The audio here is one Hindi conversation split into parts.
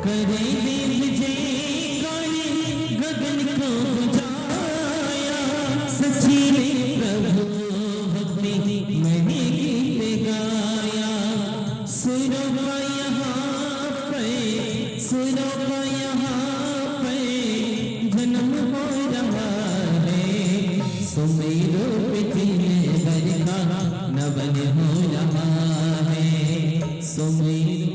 करेंगे विजय गाने गगन को बुझाया सच्ची में प्रभु भक्ति मैंने गीत गाया सुनो का यहाँ पे सुनो का यहाँ पे जन्म हो रहा है सुमेरो पृथ्वी भर का नवन हो रहा है सुमेरो।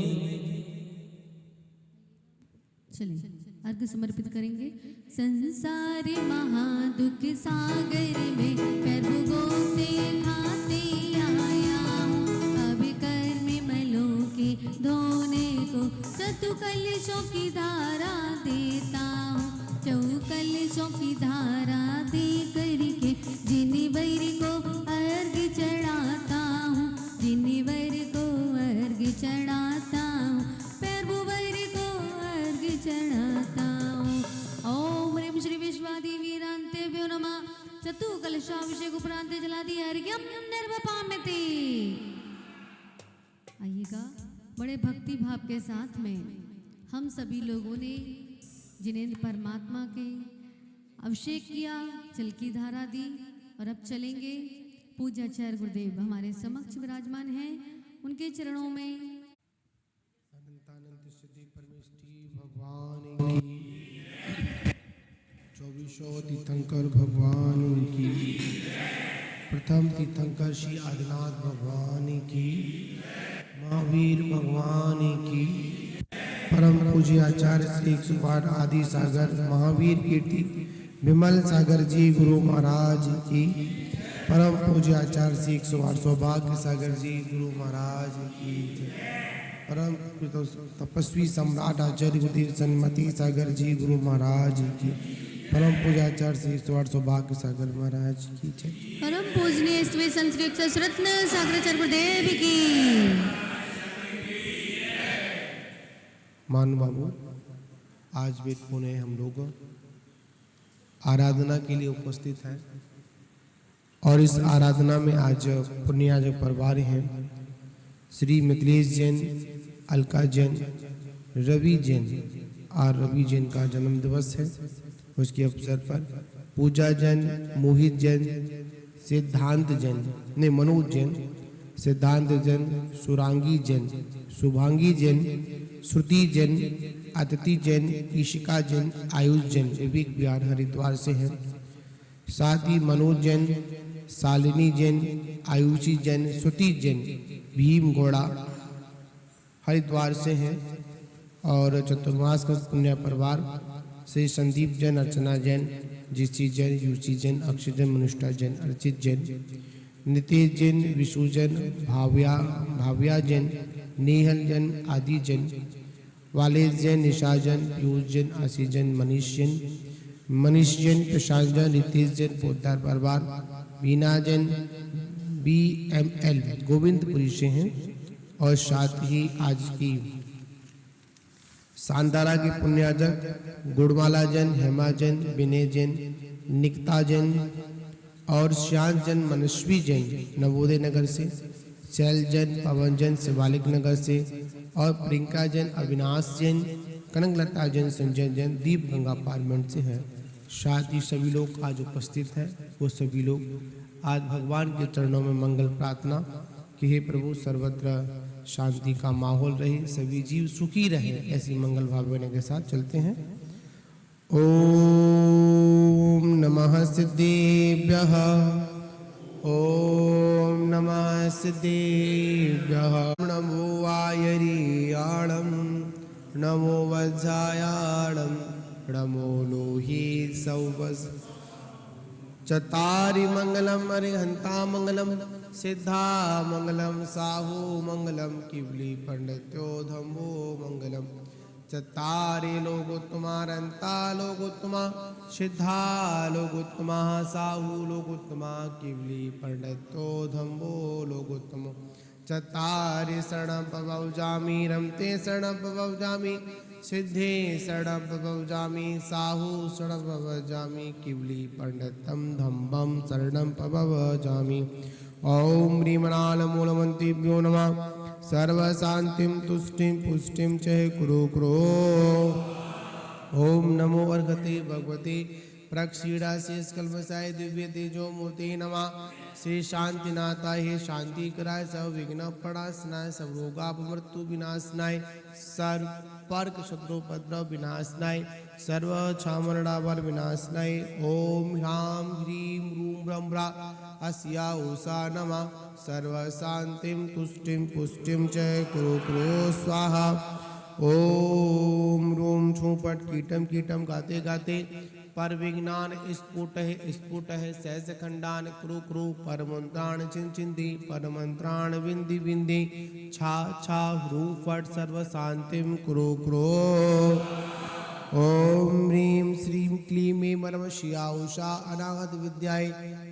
चलिए अर्घ समर्पित करेंगे। संसार महादुख सागर में प्रभु गोते खाते आया हूँ अब कर्म मलों के धोने को सतु कलशों की धारा देता हूँ चौकलशों की धारा दे करके जिन वर को अर्घ चढ़ाता हूँ जिन वर को अर्घ चढ़ाता हूँ प्रभु वर को अर्घ चढ़ाता हूँ। ओम ह्रीं श्री विश्वादिवीरान्तेभ्यो नमः चतु कलशाभिषेक उपरांत जलादि अर्घ्यं निर्वपाम्यते। आइएगा बड़े भक्ति भाव के साथ में हम सभी लोगों ने जिन्हें परमात्मा के अभिषेक किया जल की धारा दी और अब चलेंगे पूज्याचार्य गुरुदेव हमारे समक्ष विराजमान हैं उनके चरणों में अनंतानंद सिद्धि परमेष्ठी भगवान की चौबीसों तीर्थंकर भगवान की प्रथम तीर्थंकर श्री आदिनाथ भगवान की महावीर भगवान की परम पूज्य आचार्य श्री सुभाष आदि सागर महावीर कीर्ति विमल सागर जी गुरु महाराज की परम पूज्य आचार्य श्री सुभाष सौभाग्य सागर जी गुरु महाराज की परम तपस्वी सम्राट आचार्य गुरुदेव सन्मति सागर जी गुरु महाराज की परम पूज्याचार्य श्री सुभाष सौभाग्य सागर महाराज की जय। परम पूजनीय स्वी संस्कृत रत्न सागराचार्य गुरुदेव की। मान बाबू आज भी पुणे हम लोग आराधना के लिए उपस्थित हैं और इस आराधना में आज पुण्याज परिवार हैं श्री मिथिलेश जैन अलका जैन रवि जैन और रवि जैन का जन्म दिवस है उसके अवसर पर पूजा जैन मोहित जैन सिद्धांत जैन ने मनोज जैन सिद्धांत जैन सुरांगी जैन शुभांगी जैन श्रुति जैन अतिथि जैन ईशिका जैन आयुष जैन विवेक विहार हरिद्वार से हैं साथ ही मनोज जैन शालिनी जैन आयुषी जैन श्रुति जैन भीम घोड़ा हरिद्वार से हैं और चतुर्मास का पुण्य परिवार से संदीप जैन अर्चना जैन जीसी जैन यूसी जैन अक्षय जैन मनुष्टा जैन अर्चित जैन नितेश जैन विशु जैन भाव्या जैन नेहल जैन आदि जैन वालेश जैन निशा जैन पीयूष जैन आशीष जैन मनीष जैन प्रशांत जैन रितेश जैन पोद्दार परिवार बीना जैन BML गोविंदपुरी से हैं और साथ ही आज की सांदारा के पुण्याजक गुड़माला जैन हेमा जैन विनय जैन निकिता जैन और श्याम जैन मनस्वी जैन नवोदय नगर से शैल जैन पवन जैन शिवालिक नगर से और प्रियंका जैन अविनाश जैन कनकलता जैन संजय जैन दीप गंगा अपार्टमेंट से हैं साथ ही सभी लोग आज उपस्थित हैं वो सभी लोग आज भगवान के चरणों में मंगल प्रार्थना कि हे प्रभु सर्वत्र शांति का माहौल रहे सभी जीव सुखी रहे ऐसी मंगल भावना के साथ चलते हैं। ओम नमः सिद्धेभ्यः ओम नमः सिद्धेभ्यः नमो वायरियाणं नमो वज्रायाणं नमो लोहे सौवस् चतारि मंगलम अरिहंता मंगलम सिद्धा मंगलम साहू मंगलम किवली पंडित्यो धम्मो मंगलम चतारे लोगोत्तमारंता लोगोत्तमा सिद्धा लोगोत्तमा साहू लोगोत्तमा किवली पंडित्यो धम्मो लोगोत्तमो चतारे शरणं पवजामि रमते शरणं पवजामि सिद्धे शरणं पवजामि साहू शरणं पवजामि किवली पंडितं धम्मं शरणं पवजामि। ओम ह्रीमनाल मूलमंत्रिभ्यो नमः सर्व शांतिम तुष्टिम पुष्टिम च कुरु कुरु। ओम नमो अर्घते भगवते प्रक्षीणा शेष कल्मषाय दिव्य तेजो मूर्ति नमः। श्री शांतिनाथाय हे शांति कराय सब विघ्न प्रणाशनाय सब रोगापमृत्यु विनाशनाय सर्व पर्क शत्रुपद्रव विनाशनाय सर्व छामरणावर विनाशनाय। ओम ह्रां ह्रीं रूं ब्रह्म ब्रा अस्या उषा नमः। सर्व शांतिम तुष्टिम पुष्टिम च कुरु कुरु स्वाहा। ओम रूम छू पट कीटम कीटम गाते गाते पर विज्ञान स्फुट है सहज खंडान कुरु कुरु परमंत्राण चिंचिंदी परमंत्राण विंदी विंदी छा छा ह्रू फट सर्व शांतिम कुरु कुरु। ओम ह्रीं श्रीं क्लीं ऐं परम शिया उषा अनाहत विद्याय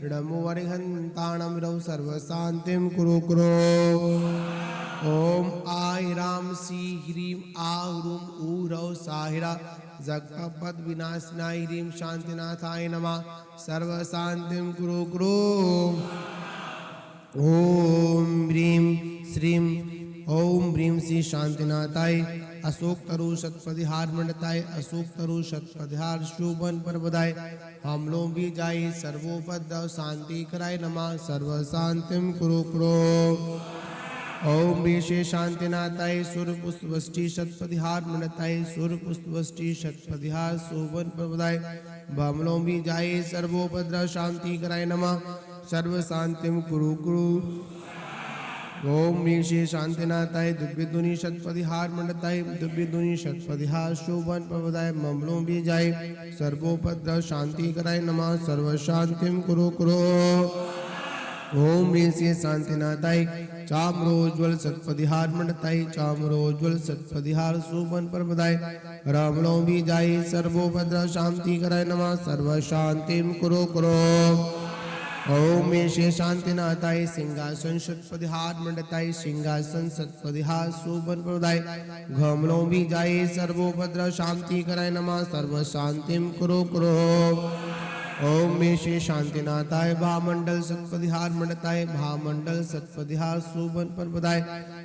नमो वरिहंताणं रौ सर्व शांतिम कुरु कुरु। ओम आय राम सी ह्रीं आहूम ऊरौ साहिरा जगपद विनाशनाय ह्रीं शांतिनाथाय नमः। सर्व शांतिम कुरु कुरु। ओम ह्रीं श्रीं ओम ह्रीं श्री शांतिनाथाय अशोक तरु शतपथिहार मंडताय अशोक तरु शतपथिहार शोभन पर बधाय हमलों भी जाय सर्वोपद्रव शांति कराय नमः। सर्व शांतिम कुरु कुरु। ओम विशे शांतिनाथाय सूर्य पुष्पवष्टि शतपथिहार मंडताय सूर्य पुष्पवष्टि शतपथिहार शोभन प्रबदाय बमलों भी जाए सर्वोपद्रव शांति कराय नमः। सर्व शांतिम कुरु कुरु। ओम विशे शांतिनाथाय दिव्य दुनि शतपथिहार मंडताय दिव्य दुनि शतपथिहार शोभन प्रबदाय बमलों भी जाए सर्वोपद्रव शांति कराय नमः। सर्व शांतिम कुरु कुरु। ओम ऋषि शांतिनाथाय चाम्रोज्वल सतपथिहार मंडताय चाम्रोज्वल सतपथिहार शोभन पर बधाय रामलों भी जाए सर्वोपद्रव शांति कराय नमः। सर्व शांतिम कुरु कुरु। ओम ऋषि शांतिनाथाय सिंहासन शतपथिहार मंडताय सिंहासन सतपथिहार शोभन पर बधाय घमलों भी जाए सर्वोपद्रव शांति कराय नमः। सर्व शांतिम कुरु कुरु। ओम श्री शांतिनाथाय भामंडल सतपथिहार मंडताय भामंडल सतपथिहार शोभन पर बधाय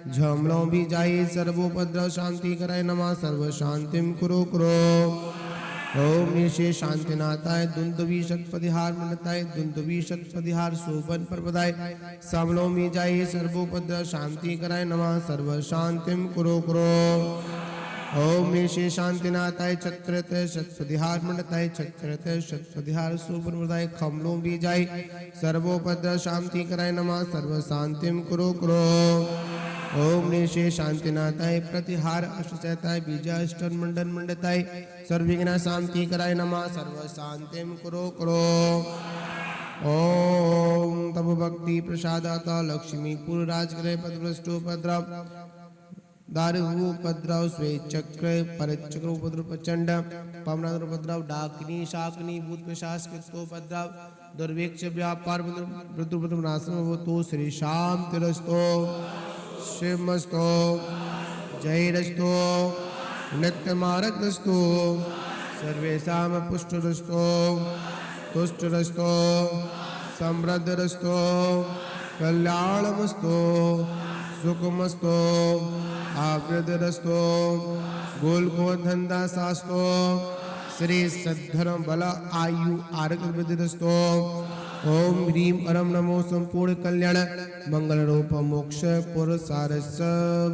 झमलों भी जाए सर्वोपद्रव शांति कराय नमः। सर्व शांतिम कुरु कुरु। ओम श्री शांतिनाथाय दुंदुभी शतपथिहार मंडताय दुंदुभी शतपथिहार शोभन पर बधाय समलों भी जाए सर्वोपद्रव शांति कराय नमः। सर्व शांतिम कुरु कुरु। ओम श्री शांतिनाथाय छत्रत शतपथिहार मंडताय छत्रत शतपथिहार शोभन बधाय खमलों भी जाए सर्वोपद्रव शांति कराय नमः। सर्व शांतिम कुरु कुरु। ओम श्री शांतिनाथाय प्रतिहार अष्टचैताय बीजाष्टन मंडन मंडताय सर्वविघ्न शांति कराय नमः। सर्व शांतिम कुरु कुरु। ओम तब भक्ति प्रसादाता लक्ष्मीपुर राजगृह पदभ्रष्टोपद्रव दारुहु उपद्रव स्वेचक्र परचक्र उपद्रव प्रचंड पवनाद उपद्रव डाकिनी शाकिनी भूत पिशाच कृतोपद्रव दुर्भिक्ष व्यापार वृद्धुपद्रव नाशनम भवतु। श्री शाम तिरस्तो शिवमस्तो जयरस्तो नित्यमारकस्तो सर्वेषां पुष्टरस्तो तुष्टरस्तो समृद्धरस्तो कल्याणमस्तो सुखमस्तो आवृतरस्तो गोलको धंधा शास्तो श्री सद्धर्म बल आयु आरोग्य वृद्धिरस्तो। ओम ह्रीं परम नमो संपूर्ण कल्याण मंगल रूप मोक्ष पुरसारस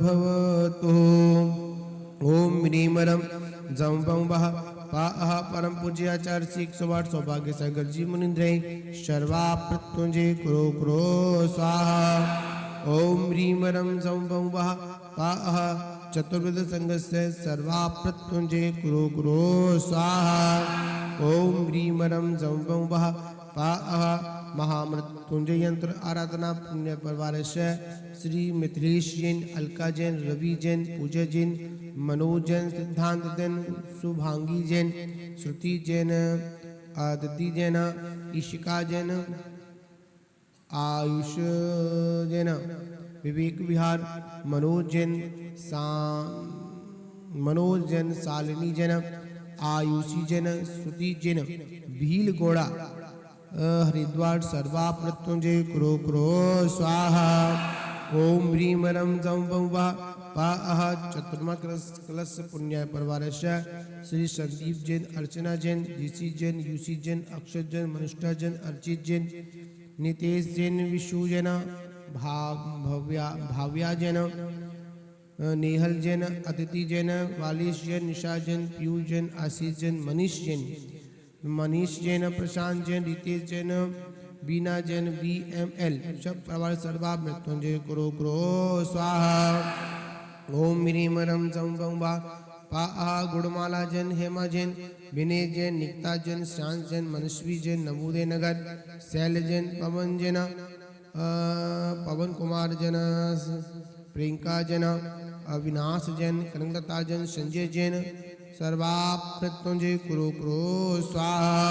भवतु। ओम ह्रीं परम जम बह पाह परम पूज्य आचार्य श्री 108 सौभाग्य सागर जी मुनिंद्र सर्वा प्रत्युंजय कुरु कुरु स्वाहा। ओम ह्रीं परम जम बह पाह चतुर्विध संगस्य सर्वा प्रत्युंजय कुरु कुरु स्वाहा। ओम ह्रीं परम जम बह पाह महामृत्युंजय यंत्र आराधना पुण्य परिवार श्री मिथिलेश जैन अलका जैन रवि जैन पूजा जैन मनोज जैन सिद्धांत जैन शुभांगी जैन श्रुति जैन आदिति जैन ईशिका जैन आयुष जैन विवेक विहार मनोज जैन शालिनी जैन आयुषी जैन श्रुति जैन भील गोड़ा हरिद्वार सर्वा प्रत्युंजय कुरु कुरु स्वाहा। ओम ह्रीं रं जं वं वा पा अह चतुर्मा कलश पुण्याय परिवारस्य श्री संदीप जैन, अर्चना जैन, जीसी जैन, यूसी जैन, अक्षत जैन, मनुष्ठा जैन, अर्चित जैन, नितेश जैन, विशु जैन, भाव्या जैन, नेहल जैन, अदिति जैन, वालिश जैन, निशा जैन, पीयूष जैन, आशीष जैन, मनीष जैन, प्रशांत जैन, रितेश जैन, बीना जैन, VML सब परिवार सर्वा मृत्युंजय करो करो स्वाहा। ओम ह्रीं रं जं वं वा पा अह गुड़माला जैन, हेमा जैन, विनय जैन, निकिता जैन, शांत जैन, मनस्वी जैन, नवोदय नगर, शैल जैन, पवन जैन, पवन कुमार जैन, प्रियंका जैन, अविनाश जैन, कनकलता जैन, संजय जैन सर्वा मृत्युंजय करो करो स्वाहा।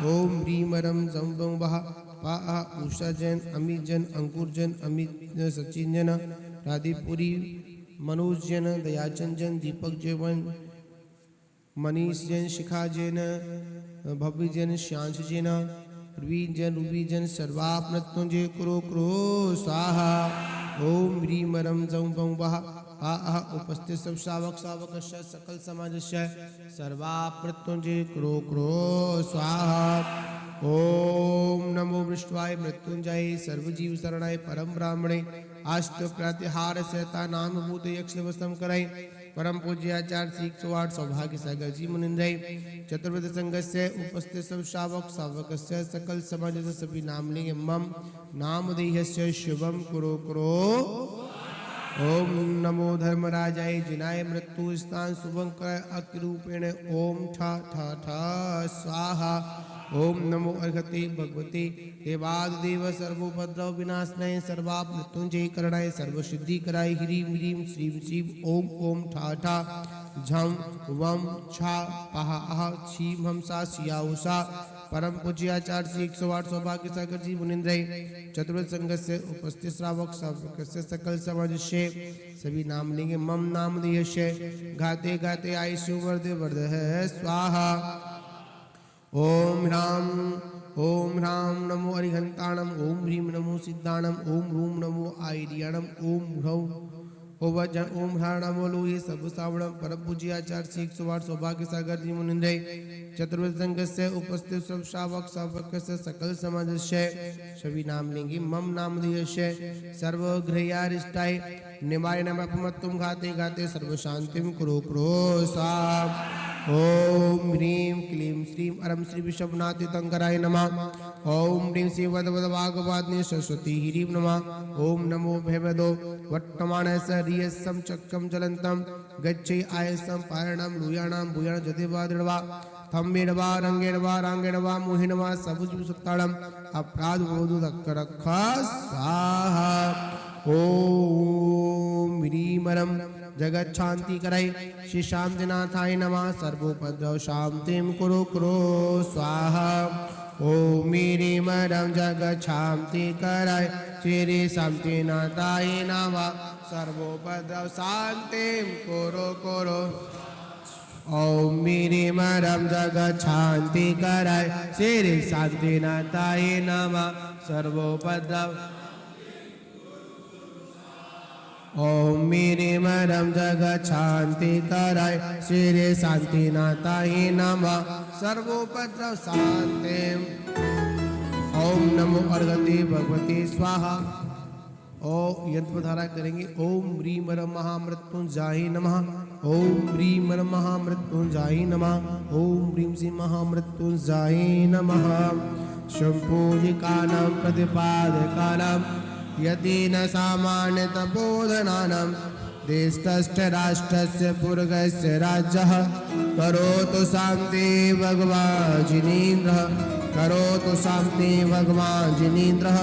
ओम ह्रीं रं जं वं वा पा अह उषा जैन, अमित जैन, अंकुर जैन, अमित सचिन जैन, राधेपुरी, मनोज जैन, दयाचंद जैन, दीपक जैन, मनीष जैन, शिखा जैन, भव्य जैन, श्यांश जैन, प्रवीण जैन, रूबी जैन सर्वा मृत्युंजय करो करो स्वाहा। ओम ह्रीं रं जं वं वा पा अह उपस्थित सब श्रावक श्रावकस्य सकल समाजस्य सर्वा मृत्युंजय करो करो स्वाहा। ओम नमो विष्णुवाय मृत्युंजय सर्वजीव शरणाय परम ब्राह्मणे अष्ट प्रतिहार सहता नाम भूत यक्ष वस्तम कराय परम पूज्य आचार्य श्री 108 सौभाग्य सागर जी मुनिंद्र चतुर्वेद संघस्य उपस्थित सब श्रावक श्रावकस्य सकल समाज सभी नाम लेंगे मम नाम देहस्य शुभम कुरो कुरो। ओम नमो धर्मराजाय जिनाय मृत्यु स्थान शुभं कर अक्रूपेण ओम ठा ठा ठा स्वाहा। ओम नमो अर्घते भगवते देवादिदेव सर्वोपद्रव विनाशनाय सर्वा मृत्युंजय करणाय सर्व सिद्धि कराय ह्रीं ह्रीं श्रीं श्रीं ओम ओम ठा ठा झम वम छा पहा अह छीम हमसा सिया उषा परम पूज्य आचार्य श्री 108 सौभाग्य सागर जी मुनिंद्र चतुर्वेद संघस्य उपस्थित श्रावक श्रावकस्य सकल समाजस्य सभी नाम लेंगे मम नाम देयस्य गाते गाते आयुष्य वर्धे वर्धः स्वाहा। ओम ह्रां नमो अरिहंताणम ओम ह्रीं नमो सिद्धाणम ओम ह्रूं नमो आयर्याणम ओम ह्रौं ओम ह्रां नमो लोहे सब सावणम परम पूज्य आचार्य श्री 108 सौभाग्य सागर जी मुनिंद्र चतुर्वेद संघस्य उपस्थित सब श्रावक श्रावकस्य सकल समाजस्य सभी नाम लेंगे मम नाम देयस्य सर्वगृह्यारिष्टाय निमाय नमः तुम गाते गाते सर्व शांतिम कुरु कुरु स्वाहा। ओम ह्रीं क्लीं श्रीं अरं श्री विश्वनाथ तीर्थंकराय नमः। ओम ह्रीं श्री वदवदवागवादिनी सरस्वती ह्रीं नमः। ओम नमो भैवदो वट्टमानस्य रियस्सं चक्रं ज्वलन्तं गच्छै आयसं पारणं लूयाणां भूयाण जदेवा दृढवा थम्बेडवा रंगेडवा रांगेडवा मोहिनवा सबुज सुत्ताळं अपराध बोधु दक्करखा स्वाहा। ओम ह्रीं रं जगत शांति कराय श्री शांतिनाथाय नमः सर्वोपद्रव शांतिम कुरु कुरु स्वाहा। ओम ह्रीं रं जगत शांति कराय श्री शांतिनाथाय नमः सर्वोपद्रव शांतिम कुरु कुरु। ओम ह्रीं रं जगत शांति कराय श्री शांतिनाथाय नमः सर्वोपद्रव। ओम ह्रीं रं जगत शांति कराय श्री शांतिनाथाय नमः सर्वोपद्रव शांतिम। ओम नमो अर्घते भगवते स्वाहा। ओ यंत्र धारा करेंगे ओम ह्रीं रं महामृत्युंजय नमः। ओम ह्रीं रं महामृत्युंजय नमः। ओम ह्रीं श्री महामृत्युंजय नमः। शंपूजिकानां प्रतिपादकानां यतेन सामान्य तपोधनानां देशस्य राष्ट्रस्य पुरगस्य राज्यः करोतु शान्ति भगवान् जिनेन्द्रः करोतु शान्ति भगवान् जिनेन्द्रः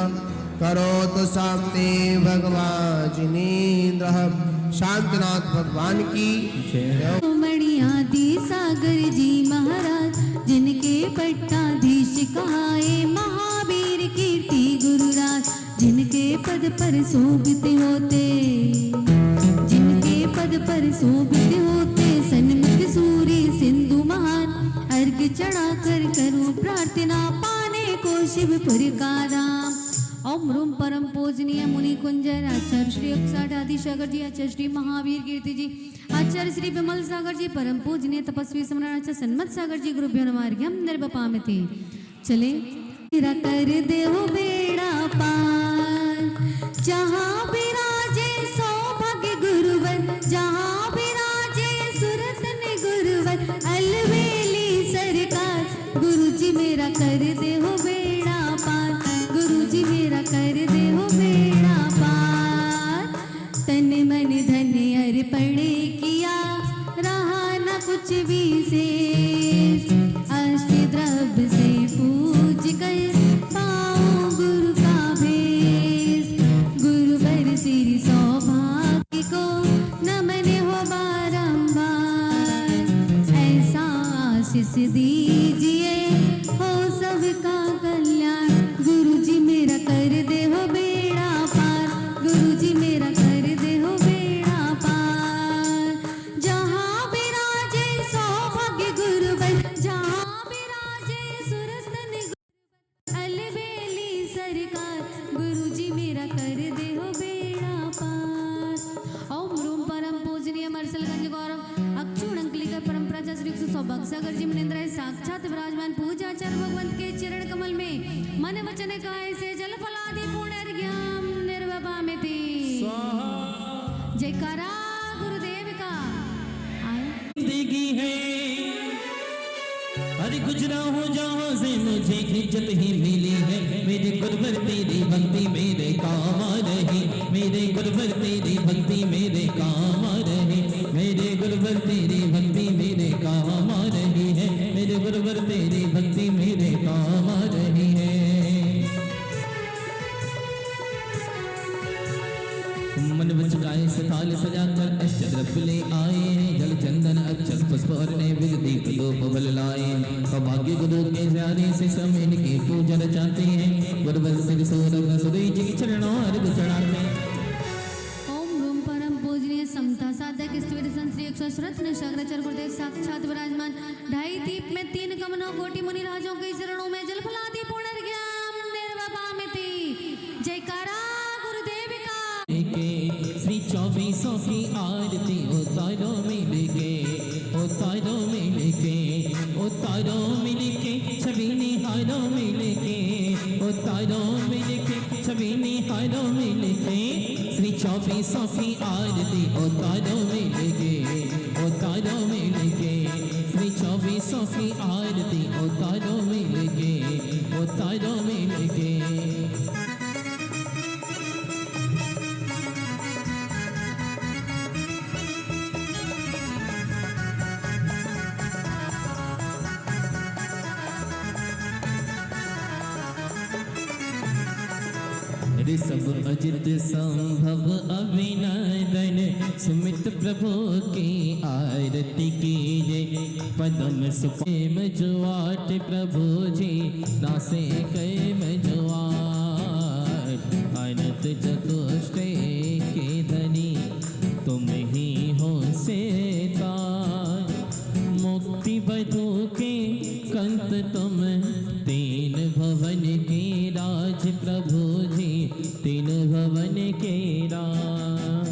करोतु शान्ति भगवान् जिनेन्द्रः। शांतिनाथ भगवान की जय। मणियादि सागर जी महाराज जिनके पट्टाधीश कहाए महावीर कीर्ति गुरुराज जिनके पद पर शोभित होते जिनके पद पर शोभित होते सन्मुख सूर्य सिंधु महान अर्घ चढ़ा कर करूं प्रार्थना पाने को शिवपुर का धाम। ओम रूम परम पूजनीय मुनि कुंजर, आचार्य श्री अक्षाठ आदि सागर जी, आचार्य श्री महावीर कीर्ति जी, आचार्य श्री विमल सागर जी, परम पूजनीय तपस्वी सम्राट सन्मत सागर जी, गुरुभ्यो नमः निर्वपामिति। चले मेरा कर दे हो बेड़ा पार, जहाँ विराजे सौभाग्य गुरुवर, जहाँ विराजे सुरतन गुरुवर, अलवेली सरकार, गुरुजी मेरा कर दे हो बेड़ा पार, गुरुजी मेरा कर दे हो बेड़ा पार। तन मन धन अर्पण किया, रहा न कुछ भी शेष, अष्ट द्रव्य से पूज कर पाऊं गुरु का भेष, गुरुवर श्री सौभाग्य को नमन हो बारंबार, ऐसा आशीष दीजिए हो सबका कल्याण, गुरुजी मेरा कर दे हो बेड़ा पार, गुरुजी मेरा कर दे हो बेड़ा पार। जहाँ विराजे सौभाग्य गुरुवर, जहाँ विराजे सुरतन गुरुवर, अलवेली सरकार, गुरुजी मेरा कर दे हो बेड़ा पार। ओम रूम परम पूजनीय मरसलगंज गौरव अक्षुण अंकलिका परंपरा श्री सौभाग्य सागर जी मनेन्द्र साक्षात विराजमान पूजा आचार्य भगवंत के चरण कमल में मन वचन काय से जल फलादि पुनर्ज्ञान निर्वपामिति। जयकारा गुरुदेव का। जिंदगी है अरे गुजरा हो जहाँ से मुझे इज्जत ही मिली है, मेरे गुरुवर तेरी भक्ति मेरे काम आ रही, मेरे गुरुवर तेरी भक्ति मेरे काम आ रही, मेरे गुरुवर तेरी भक्ति मेरे काम आ रही है, मेरे गुरुवर तेरी भक्ति मेरे काम आ रही है। मन बचकाए सताल सजाकर अष्टद्रव्य ले आए हैं, जल चंदन अक्षत पुष्प और नैवेद्य दीप धूप फल लाए, सौभाग्य गुरु के प्यारे से सब इनके पूजन चाहते हैं, गुरुवर श्री सौरभ सुरई जी के चरणों अर्घ चढ़ाते हैं। ओम रूम परम पूजनीय समता साधक ईश्वर श्री 100 रत्न शंकराचार्य गुरुदेव साक्षात विराजमान, ढाई दीप में 3 कमलों कोटि मुनि राजों के चरणों में जल फलादि पुनर्ज्ञान निर्वपामिति। जयकारा गुरुदेव का। श्री 2400 की आरती उतारो मिलके, उतारो मिलके, उतारो मिलके, छवि निहारो मिलके, उतारो मिलके, छवि निहारो मिलके, श्री 2400 की आरती उतारो मिलके, उतारो मिलके, श्री 2400 की आरती उतारो मिलके, उतारो मिलके। ऋषभ अजित संभव अभिनंदन, सुमित प्रभु की आरती कीजिए, पदम सुखेम जुआट प्रभु जी, नासे कैम जुआट, अनंत चतुष्टय के धनी तुम ही हो सेतार, मुक्ति बधू के कंत तुम, तीन भवन के राज प्रभु जी, तीन भवन के राज।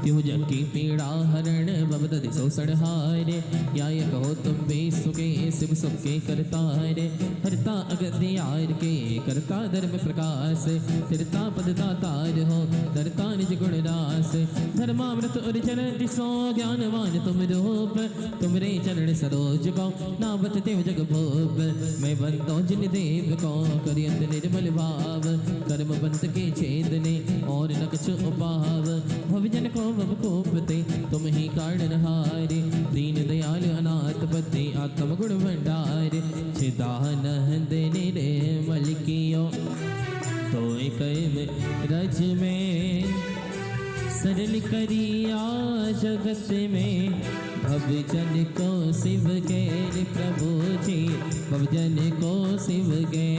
त्यों जग की पीड़ा हरण भवदधि सौसढ़हार, न्याय कहो तुम बेसुके शिव सुख के करतार, हरता अगत्यार के करता धर्म प्रकाश, तिरता पद दातार हो धरता निज गुण रास, धर्मामृत और चरण सो ज्ञानवान तुम रूप, तुमरे चरण सरोज को नावत देव जग भोग, मैं बंदो जिन देव को करियंत निर्मल भाव, कर्म बंत के छेदने और न कुछ उपाव, भवजन को भव कोपते तुम ही कारण हारे, दीन दयाल अनाथ पते आत्म गुण भंडार, छिदान देने रे मलकियो तो एक रज में, सरल करिया जगत में, भवजन को शिव के प्रभु जी, भवजन को शिव के।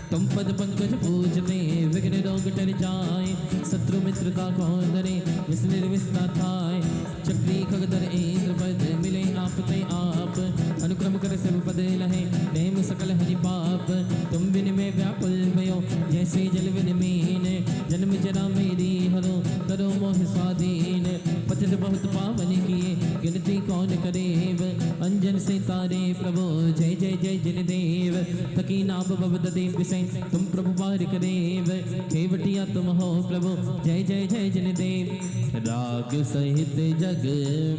तुम पद पंकज पूजते विघ्न रोग टर जाए, शत्रु मित्रता को धरे विष निर्विष्टा थाय, चक्री खगधर इंद्र पद मिले आप ते आप, अनुक्रम कर सब पद लहे नेम सकल हरि पाप, तुम बिन में व्याकुल भयो जैसे जल बिन मीन, बहुत पावन किए, गिनती कौन करेव। अंजन से तारे प्रभु जय जय जय जिन देव, थकी नाम बबद देव बिसैन तुम प्रभु बार करेव। खेवटिया तुम हो प्रभु जय जय जय जिन देव। राग सहित जग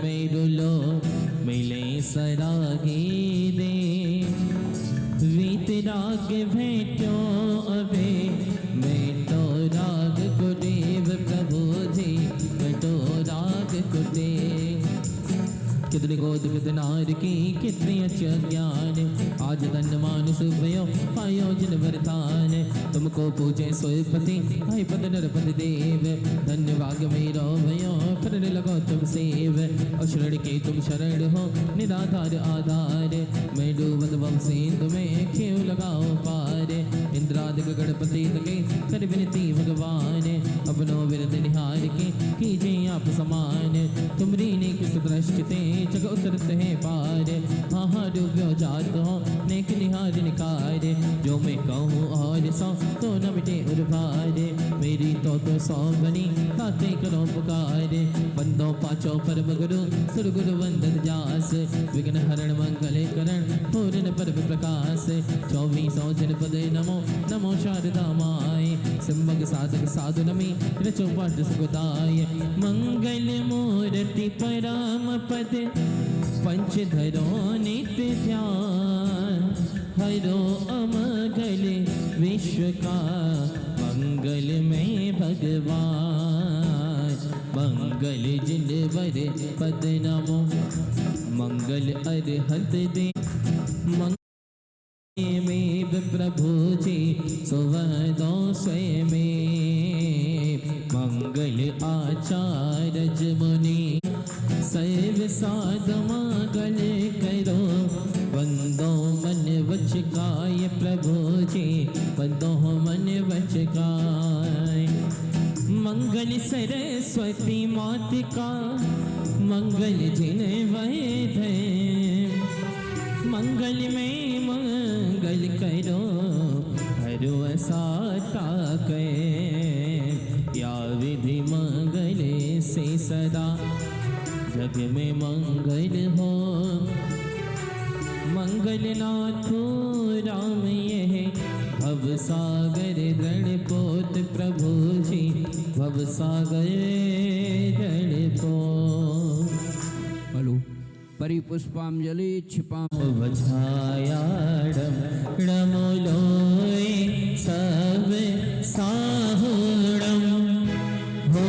में रुलो मिले सरागी दे, वीत राग भेटो अबे भेटो राग गुदेव प्रभु जी भेटो राग गुदेव। कितने गोद कितनार की कितने अच्छे ज्ञान, आज धन मान सुभयो आयोजन वरदान। तुमको पूजे सोयपति आई पद नरपति देव, धन्यवाद मेरो भयो करने लगो तुम सेव। और शरण के तुम शरण हो निराधार आधार, मैं डूबत बम सिंधु में खेव लगाओ पार। इंद्रादिक गणपति तके कर विनती भगवान, अपनो विरद निहार के कीजिए आप समान। तुमरी ने किस दृष्टि जग उतरत है पार, हाँ डूब्यो जात हो नेक निहार निकार। जो मैं कहूँ और सौ तो न मिटे उर्भार, मेरी तो सौ बनी खाते करो पुकार। बंदो पाचो परम गुरु सुर गुरु वंदन जास, विघ्न हरण मंगल करण पूर्ण परम प्रकाश। 2400 जनपद नमो नमो शारदा माय, सिंबग साधक साधु नमी रचो पाठ सुखदाय। मंगल मूर्ति पराम पद पंचधरो नित्य ध्यान, हरो अमंगल विश्व का मंगल में भगवान। मंगल जिन वर पद नमो मंगल अरहत दे, में प्रभु जी सुवदो स्वयं में। मंगल आचार्य मुनि सर्व साध मंगल करो, बंदो मन वच काय प्रभु जी बंदो मन वच काय। मंगल सरस्वती मात का मंगल जिन वैध, मंगल में मंगल करो हरो साता कै। या विधि मंगल से सदा जग में मंगल हो, मंगल नाथो राम यह भव सागर दृढ़ पोत प्रभु जी भव सागर दृढ़ पोत। हेलो परिपुष्पांजलि क्षिपा वछायाडम डमलोय सब साहुडम हो।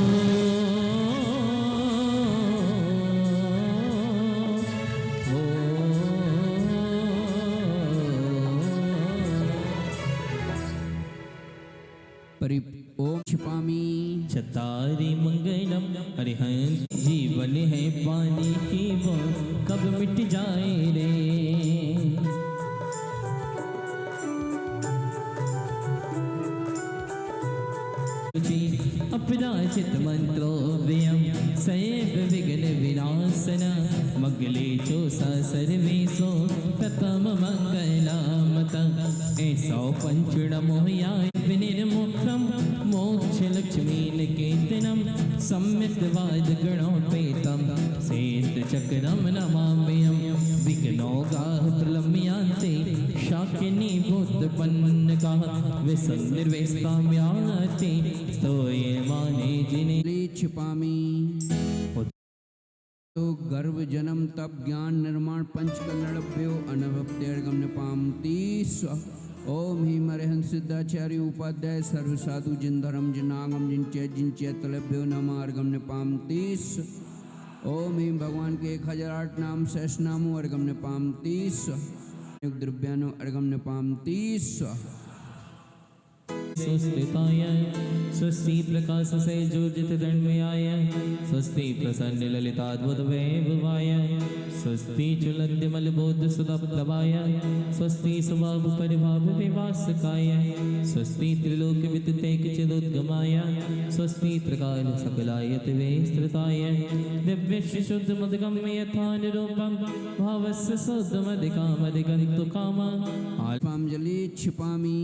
ओम क्षिपामी चतारी मंगलम अरिहंत, जीवन है पानी की वो कब मिट जाए रे। अपराजित मंत्रो व्यम सैव विघ्न विनाशन, मंगले चोसा सर्वेशो प्रथम मंगलामत। ऐसो पंचुणमोहयाय विनिर्मुक्तम मोक्ष लक्ष्मी निकेतनम, सम्मित वाद गणोपेतम सेत चक्रम नमाम्यहम्। विघ्नो गाः प्रलम्यांते शाकिनी भूतपन्न गाः, विसन्निर्वेस्ताम्याते स्तोये माने जिने। क्षिपामी तो गर्भ जन्म तप ज्ञान निर्माण पंचकल्लभ्यो अनवप्तेर्गम्य पामती स्व। ओम ह्रीं अरिहंत सिद्धाचार्य उपाध्याय सर्व साधु जिन धर्म जिनागम जिन चैतलभ्यो नमः अर्गम्य पामती स्व। ओम ह्रीं भगवान के 1008 नाम शेष नामो अर्गम्य पामती स्व। द्रव्यानो अर्गम्य पामती स्व। सुस्थिताय स्वस्ति प्रकाश से जोजित दंडमयाय, स्वस्ति प्रसन्न ललिताद्भुत वैभवाय, स्वस्ति चुलद्यमल बोध सुलभदवाय, स्वस्ति स्वभाव परिभाव विवासकाय, स्वस्ति त्रिलोक विततेक चिदोद्गमाय, स्वस्ति त्रिकाल सकलायत विस्तृताय, दिव्य शुद्ध मदगम्य यथान रूपम भावस्य शुद्ध मदिकामदिगंतु कामा। पुष्पांजलि क्षिपामी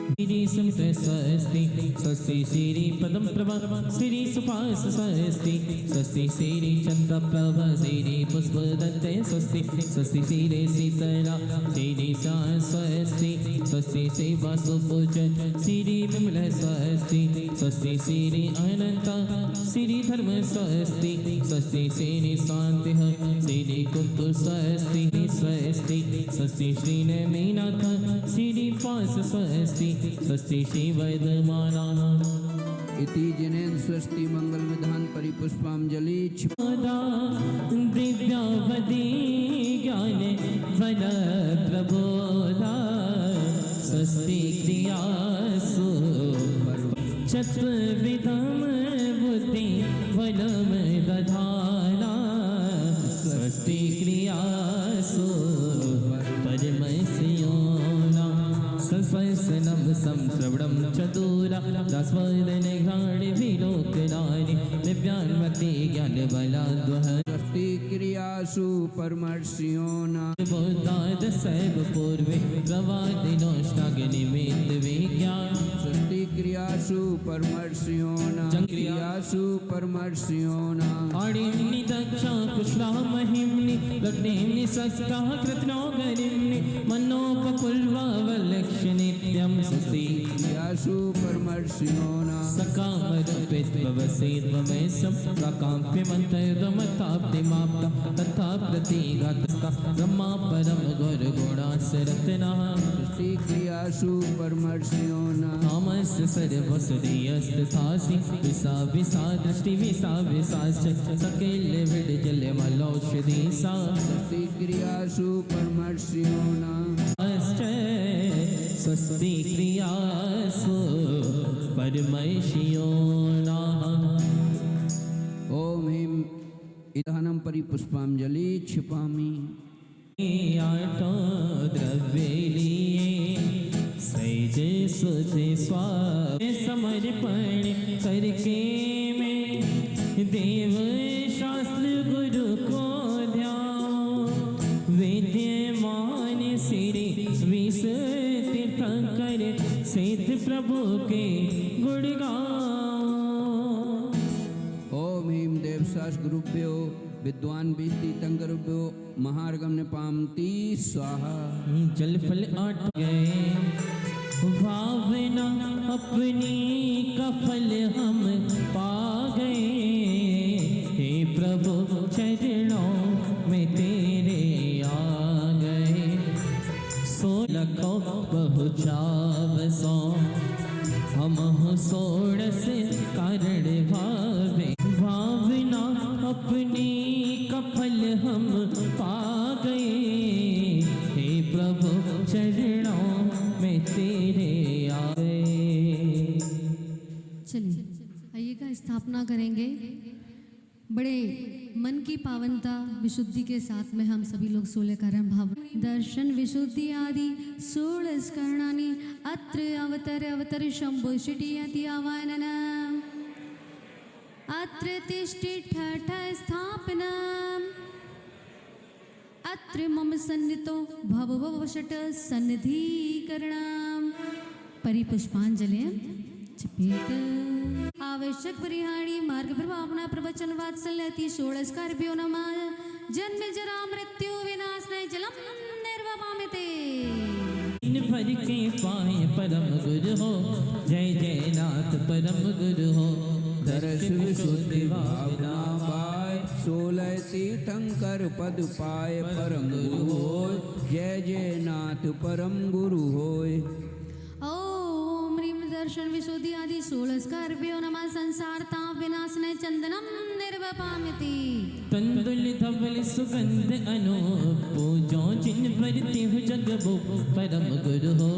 श्री सुमित स्वस्ति स्वस्ति श्री पदम प्रभा श्री सुपास स्वस्ति स्वस्ति श्री चंद्र प्रभा श्री पुष्प दत्ते स्वस्ति स्वस्ति श्री शीतला श्री सा स्वस्ति स्वस्ति श्री वासुपूजन श्री विमल स्वस्ति स्वस्ति श्री अनंत श्री धर्म स्वस्ति स्वस्ति श्री शांति श्री कुंतु स्वस्ति स्वस्ति स्वस्ति श्री नमीनाथ श्री पास स्वस्ति स्वस्ति श्री वैद्यमाना इति जिनेन्द्र स्वस्ति मंगल विधान परिपुष्पांजलि दिव्यावधि ज्ञान वन प्रबोधा स्वस्ति क्रियासु चतुर्विधम बुद्धि वनम दधाना स्वस्ति क्रियासु परमस्योना सस्वसनम संश्रवणम चतुरा दास्वदने घाणि विलोकनानि दिव्यान्मति ज्ञान बलाद्वह स्वस्ति क्रियासु परमर्षियोना बोधाद सैव पूर्वे प्रवादिनोष्टाग्निमित विज्ञान स्वस्ति क्रियासु परमर्षियोना क्रियासु परमर्षियोना आडिन्नि दक्षा कुश्रा महिम्नि लग्नेम्नि सस्ता कृत्नो गरिम्नि मनोपकुल्वा वल्लक्ष्यनित्यं स्वस्ति क्रियासु परमर्षियोना सकामरूपित्ववसेत्वमेशं प्राकाम्प्यमन्तर्दमताप्तिमाप्ता तथा प्रतिघातस्ता ब्रह्मा परम गुरुगुणासरत्नः स्वस्ति क्रियासु परमर्षियोना तामस्य सर्वसुदीयस्तथासि विसा विसा दृष्टि विसा विसाश्च सकेल्य विडजल्य मलौषधि सा स्वस्ति क्रियासु परमर्षियोना स्वस्ति क्रियासु परमर्षियोना ओम ह्रीं इदानं परिपुष्पांजलि क्षिपामि आटो द्रव्य लिए सैज सुधे स्वामी समर्पण करके मैं देव शास्त्र गुरु को ध्यान विद्यमान श्री विष तीर्थंकर सिद्ध प्रभु के गुण गाओ। ओम ह्रीं देवशास गुरुभ्यो विद्वान बीस्ती तंगरुभ्यो महार्गम पामती स्वाहा जल फल आट गए भावना अपनी का फल हम पा गए हे प्रभु चरणों में तेरे आ गए सो लखो बहुचाव सो हम हो सोड़स कारण भावे भावना अपनी का फल हम पा गए हे प्रभु चरणों में तेरे आए। चलिए आइएगा, स्थापना करेंगे। बड़े मन की पावनता विशुद्धि के साथ में हम सभी लोग 16 कारण भाव दर्शन विशुद्धि आदि 16 स्करणानि अत्र अवतर शंभु शिटियति आवाहनन अत्र तिष्ठिठ स्थापनम् अत्र मम सन्नितो भवभवषट सन्निधिकरणम् परिपुष्पांजलिं चिपेत आवश्यक परिहारी मार्ग प्रभावना प्रवचन वात्सल्यति 16 स्कार्भ्यो नमः जन्म जरा मृत्यु विनाशनाय जलम निर्वपामिते इन भर के पाए परम गुरु हो जय जय नाथ परम गुरु हो दर्श विशुद्धि भावना पाए 16 तीर्थंकर पद पाए परम गुरु होय जय जय नाथ परम गुरु होय। ओम ह्रीं दर्शन विशुद्धि आदि 16 स्कार्भ्यो नमः संसार ताप विनाशनाय चंदनम निर्वपामिति तंदुल धवल सुगंध अनूप पूजो जिन भरते हो जग वो परम गुरु हो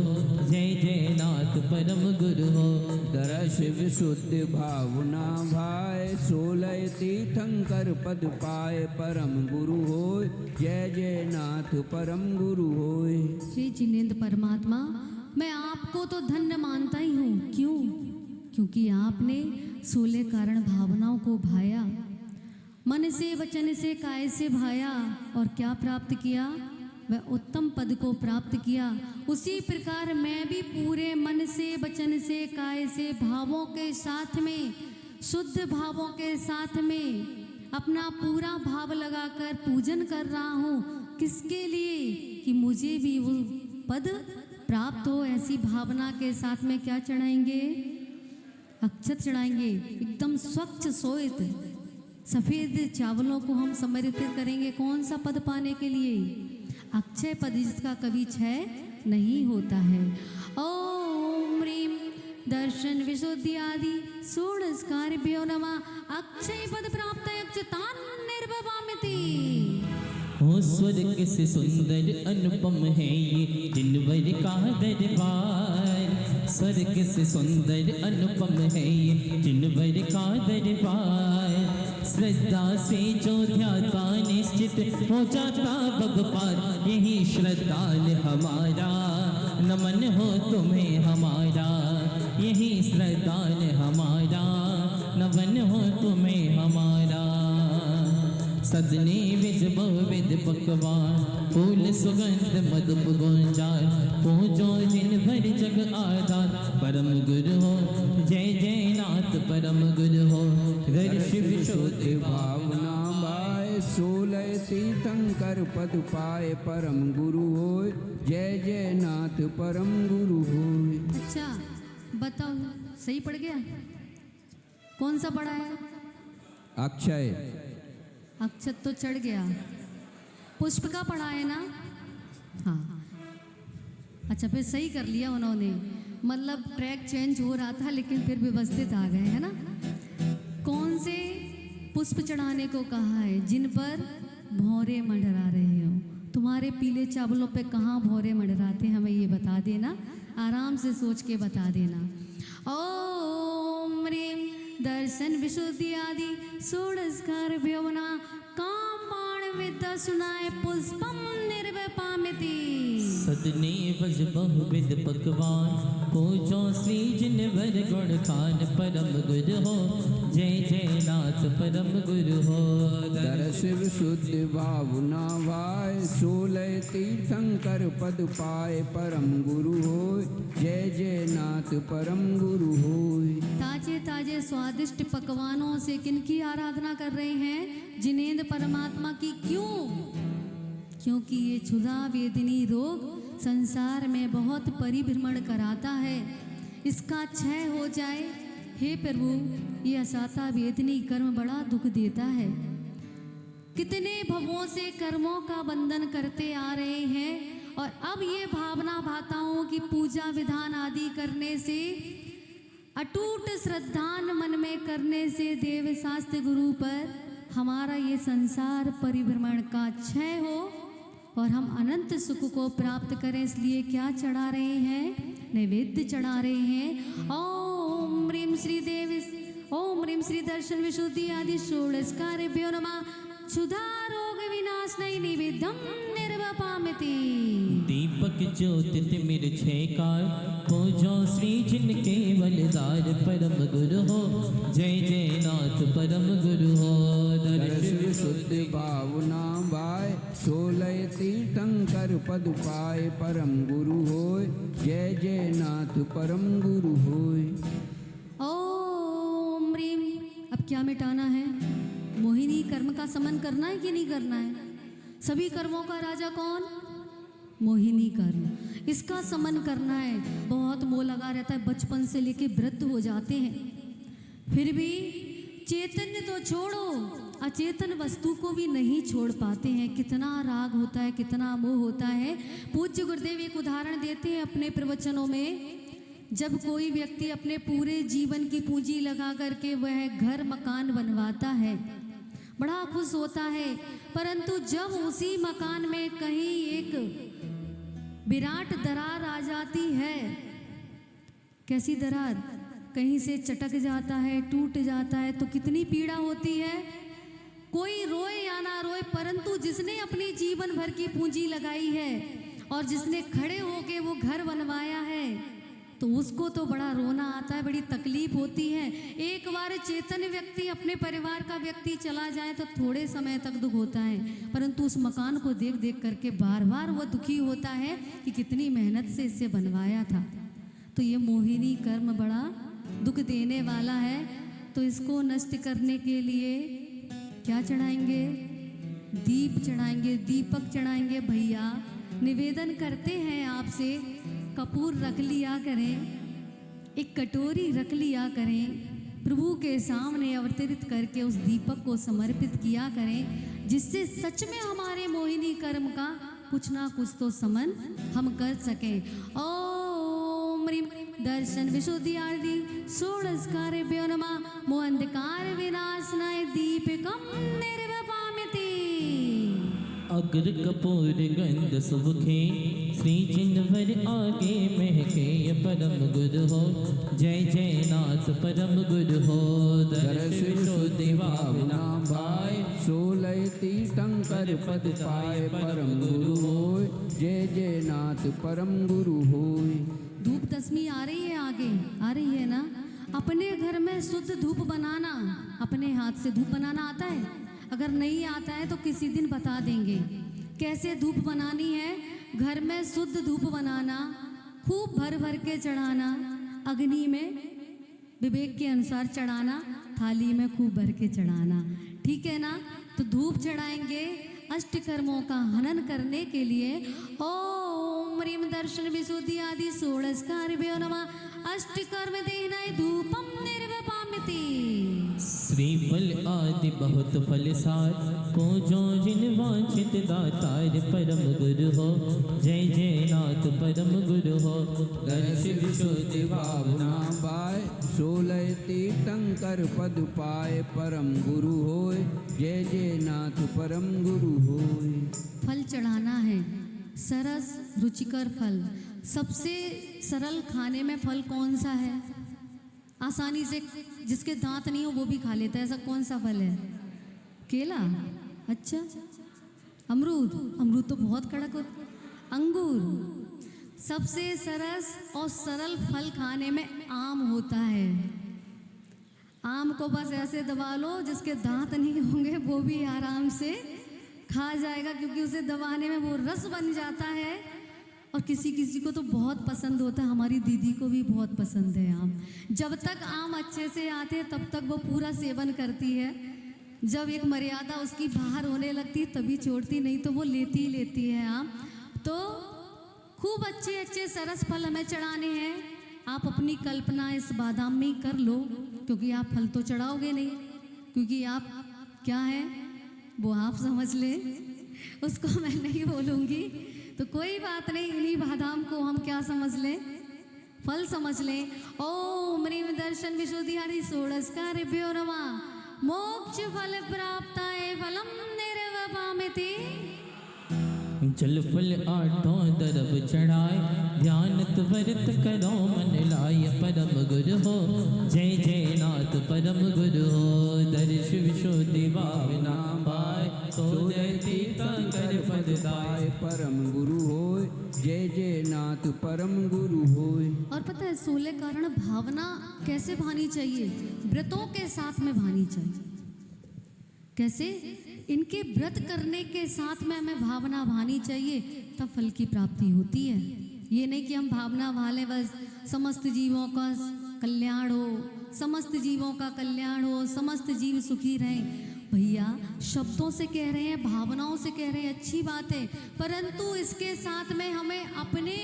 जय जय नाथ परम गुरु हो दर्श विशुद्धि भावना भाई 16 तीर्थंकर पद पाए परम गुरु होय जय जय नाथ परम गुरु होय। श्री जिनेन्द्र परमात्मा, मैं आपको तो धन्य मानता ही हूँ। क्यों? क्योंकि आपने 16 कारण भावनाओं को भाया, मन से वचन से काय से भाया और क्या प्राप्त किया? वह उत्तम पद को प्राप्त किया उसी प्रकार मैं भी पूरे मन से, वचन से, काय से, भावों के साथ में, शुद्ध भावों के साथ में अपना पूरा भाव लगाकर पूजन कर रहा हूँ। किसके लिए? कि मुझे भी वो पद प्राप्त हो। ऐसी भावना के साथ में क्या चढ़ाएंगे? अक्षत चढ़ाएंगे। एकदम स्वच्छ श्वेत सफ़ेद चावलों को हम समर्पित करेंगे। कौन सा पद पाने के लिए? अक्षय पद, जिसका कभी क्षय नहीं होता है। ओम ह्रीं दर्शन विशुद्धि आदि षोडशकार्भ्यो नमः। अक्षय पद प्राप्त अक्षतान् निर्वपामिति। हो स्वर्ग से सुंदर अनुपम है ये जिनवर का दरबार। स्वर्ग से सुंदर अनुपम है ये जिनवर का दरबार। श्रद्धा से जो ध्याता निश्चित हो जाता बग पार। यही श्रद्धाल हमारा, नमन हो तुम्हें हमारा। यही श्रद्धाल हमारा, नमन हो तुम्हें हमारा। सदने विज बहुविध पकवान, फूल सुगंध मधुप गुंजार। पूजो दिन भर जग आधार, परम गुरु हो जय जय नाथ परम गुरु हो। दर्श विशुद्ध भावना बाय, 16 तीर्थंकर पद पाए परम गुरु होय। जय जय नाथ परम गुरु होय। अच्छा बताओ, सही पड़ गया? कौन सा पढ़ा है? अक्षय। अक्षत तो चढ़ गया। पुष्प का पढ़ा है ना? हाँ, अच्छा फिर सही कर लिया उन्होंने। मतलब ट्रैक चेंज हो रहा था लेकिन फिर व्यवस्थित आ गए, है ना? कौन से पुष्प चढ़ाने को कहा है? जिन पर भौरे मंडरा रहे हो। तुम्हारे पीले चावलों पे कहाँ भौरे मंडराते, हमें ये बता देना। आराम से सोच के बता देना। ओम ह्रीं दर्शन विशुद्धि आदि षोडशकार्भ्यो नमः। कामाण विद्या सुनाए पुष्पम निर्वपामिति। सदने बज बहुविध पकवान, पूजो श्री जिनवर गुण खान। परम गुरु हो जय जय नाथ परम गुरु हो। दर्श विशुद्ध भावना वाय, 16 तीर्थंकर पद पाए परम गुरु होय। जय जय नाथ परम गुरु होय। ताजे ताजे स्वादिष्ट पकवानों से किनकी आराधना कर रहे हैं? जिनेंद्र परमात्मा की। क्यों? क्योंकि ये क्षुधा वेदनी रोग संसार में बहुत परिभ्रमण कराता है। इसका क्षय हो जाए। हे प्रभु, ये असाता वेदनी कर्म बड़ा दुख देता है। कितने भवों से कर्मों का बंधन करते आ रहे हैं और अब ये भावना भाताओं की पूजा विधान आदि करने से, अटूट श्रद्धान मन में करने से देव शास्त्र गुरु पर हमारा ये संसार परिभ्रमण का क्षय हो और हम अनंत सुख को प्राप्त करें। इसलिए क्या चढ़ा रहे हैं? नैवेद्य चढ़ा रहे हैं। ओम ह्रीं श्री देव, ओम ह्रीं श्री दर्शन विशुद्धि आदि षोडशकार्भ्यो नमः। क्षुधा रोग विनाशनै निवेद्यं निर्वपामिति। दीपक ज्योति तिमिर छेकार, पूजो श्री जिनके बलदार। परम गुरु हो जय जय नाथ परम गुरु हो। दर्श विशुद्ध भावना बाय, 16 तीर्थंकर पद पाए परम गुरु होय। जय जय नाथ परम गुरु होय। ओम ह्रीं। अब क्या मिटाना है? मोहिनी कर्म का समन करना है कि नहीं करना है? सभी कर्मों का राजा कौन? मोहिनी कर्म। इसका समन करना है। बहुत मोह लगा रहता है, बचपन से लेके वृद्ध हो जाते हैं, फिर भी चैतन्य तो छोड़ो, अचेतन वस्तु को भी नहीं छोड़ पाते हैं। कितना राग होता है, कितना मोह होता है। पूज्य गुरुदेव एक उदाहरण देते हैं अपने प्रवचनों में। जब कोई व्यक्ति अपने पूरे जीवन की पूंजी लगा करके वह घर मकान बनवाता है, बड़ा खुश होता है, परंतु जब उसी मकान में कहीं एक विराट दरार आ जाती है, कैसी दरार, कहीं से चटक जाता है, टूट जाता है, तो कितनी पीड़ा होती है। कोई रोए या ना रोए, परंतु जिसने अपनी जीवन भर की पूंजी लगाई है और जिसने खड़े होके वो घर बनवाया है, तो उसको तो बड़ा रोना आता है, बड़ी तकलीफ होती है। एक बार चेतन व्यक्ति, अपने परिवार का व्यक्ति चला जाए तो थोड़े समय तक दुख होता है, परंतु उस मकान को देख देख करके बार बार वो दुखी होता है कि कितनी मेहनत से इसे बनवाया था। तो ये मोहिनी कर्म बड़ा दुख देने वाला है। तो इसको नष्ट करने के लिए क्या चढ़ाएंगे? दीप चढ़ाएंगे, दीपक चढ़ाएंगे। भैया निवेदन करते हैं आपसे, कपूर रख लिया करें, एक कटोरी रख लिया करें, प्रभु के सामने अवतरित करके उस दीपक को समर्पित किया करें, जिससे सच में हमारे मोहिनी कर्म का कुछ ना कुछ तो समन हम कर सकें। ओम ह्रीं दर्शन विशुद्धि आरती षोडशकारेभ्यो नमः। मोहंधकार विनाशनाय दीपकम निर्वपामिति। अग्र कपूर गंध सुबखे श्री जिनवर आगे महके परम गुरु हो। जय जय नाथ परम गुरु हो। दरस विशुद्धि भावना भाई 16 तीर्थंकर पद पाए परम गुरु होय। जय जय नाथ परम गुरु होय। धूप दशमी आ रही है, आगे आ रही है ना। अपने घर में शुद्ध धूप बनाना, अपने हाथ से धूप बनाना आता है? अगर नहीं आता है तो किसी दिन बता देंगे कैसे धूप बनानी है। घर में शुद्ध धूप बनाना, खूब भर भर के चढ़ाना, अग्नि में विवेक के अनुसार चढ़ाना, थाली में खूब भर के चढ़ाना, ठीक है ना। तो धूप चढ़ाएंगे अष्टकर्मों का हनन करने के लिए। ओम ह्रीं दर्शन विशुद्धि आदि षोडशकारेभ्यो नमः। अष्टकर्म देनाय धूपम निर्वपामिति। श्रीफल आदि बहुत फल सार को जो जिन वांछित दातार परम गुरु हो। जय जय नाथ परम गुरु हो। दर्श विशुद्धि भावना पाए 16 तीर्थंकर पद पाए परम गुरु होय। जय जय नाथ परम गुरु होय। फल चढ़ाना है, सरस रुचिकर फल। सबसे सरल खाने में फल कौन सा है? आसानी से जिसके दांत नहीं हो वो भी खा लेता है, ऐसा कौन सा फल है? केला? अच्छा, अमरूद? अमरूद तो बहुत कड़क होता। अंगूर? सबसे सरस और सरल फल खाने में आम होता है। आम को बस ऐसे दबा लो, जिसके दांत नहीं होंगे वो भी आराम से खा जाएगा, क्योंकि उसे दबाने में वो रस बन जाता है। और किसी किसी को तो बहुत पसंद होता है, हमारी दीदी को भी बहुत पसंद है आम। जब तक आम अच्छे से आते हैं तब तक वो पूरा सेवन करती है। जब एक मर्यादा उसकी बाहर होने लगती है तभी छोड़ती, नहीं तो वो लेती ही लेती है आम। तो खूब अच्छे अच्छे सरस फल हमें चढ़ाने हैं। आप अपनी कल्पना इस बादाम में ही कर लो, क्योंकि आप फल तो चढ़ाओगे नहीं, क्योंकि आप क्या है वो आप समझ लें, उसको मैं नहीं बोलूँगी। तो कोई बात नहीं, इन्हीं बादाम को हम क्या समझ लें? फल समझ लें। ओम ह्रीं दर्शन विशुद्धि आदि षोडशकारेभ्यो नमः। मोक्ष फल प्राप्ताय फलम निर्वपामिति। जल फल आठों दरब चढ़ाए ध्यान त्वरित करो मन लाय परम गुरु हो। जय जय नाथ परम गुरु हो। दर्श विशुद्धि भावना पाए 16 तीर्थंकर पद पाए परम गुरु होय। जय जय नाथ परम गुरु होय। और पता है 16 कारण भावना कैसे भानी चाहिए? व्रतों के साथ में भानी चाहिए। कैसे? इनके व्रत करने के साथ में हमें भावना भानी चाहिए, तब फल की प्राप्ति होती है। ये नहीं कि हम भावना भाले बस समस्त जीवों का कल्याण हो, समस्त जीवों का कल्याण हो, समस्त जीव सुखी रहें। भैया शब्दों से कह रहे हैं, भावनाओं से कह रहे हैं, अच्छी बात है, परंतु इसके साथ में हमें अपने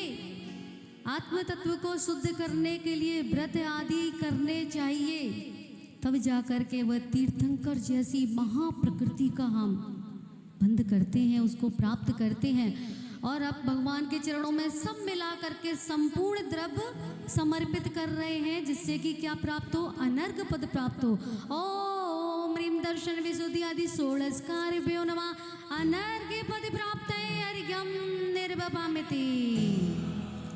आत्म तत्व को शुद्ध करने के लिए व्रत आदि करने चाहिए। तब जाकर के वह तीर्थंकर जैसी महाप्रकृति का हम बंद करते हैं, उसको प्राप्त करते हैं। और अब भगवान के चरणों में सब मिला करके संपूर्ण द्रव्य समर्पित कर रहे हैं, जिससे कि क्या प्राप्त हो? अनर्घ पद प्राप्त हो। ओम ह्रीं दर्शन विशुद्धि आदि षोडशकारेभ्यो नमः। अनर्घ पद प्राप्त है अर्घ्यम निर्वपामिति।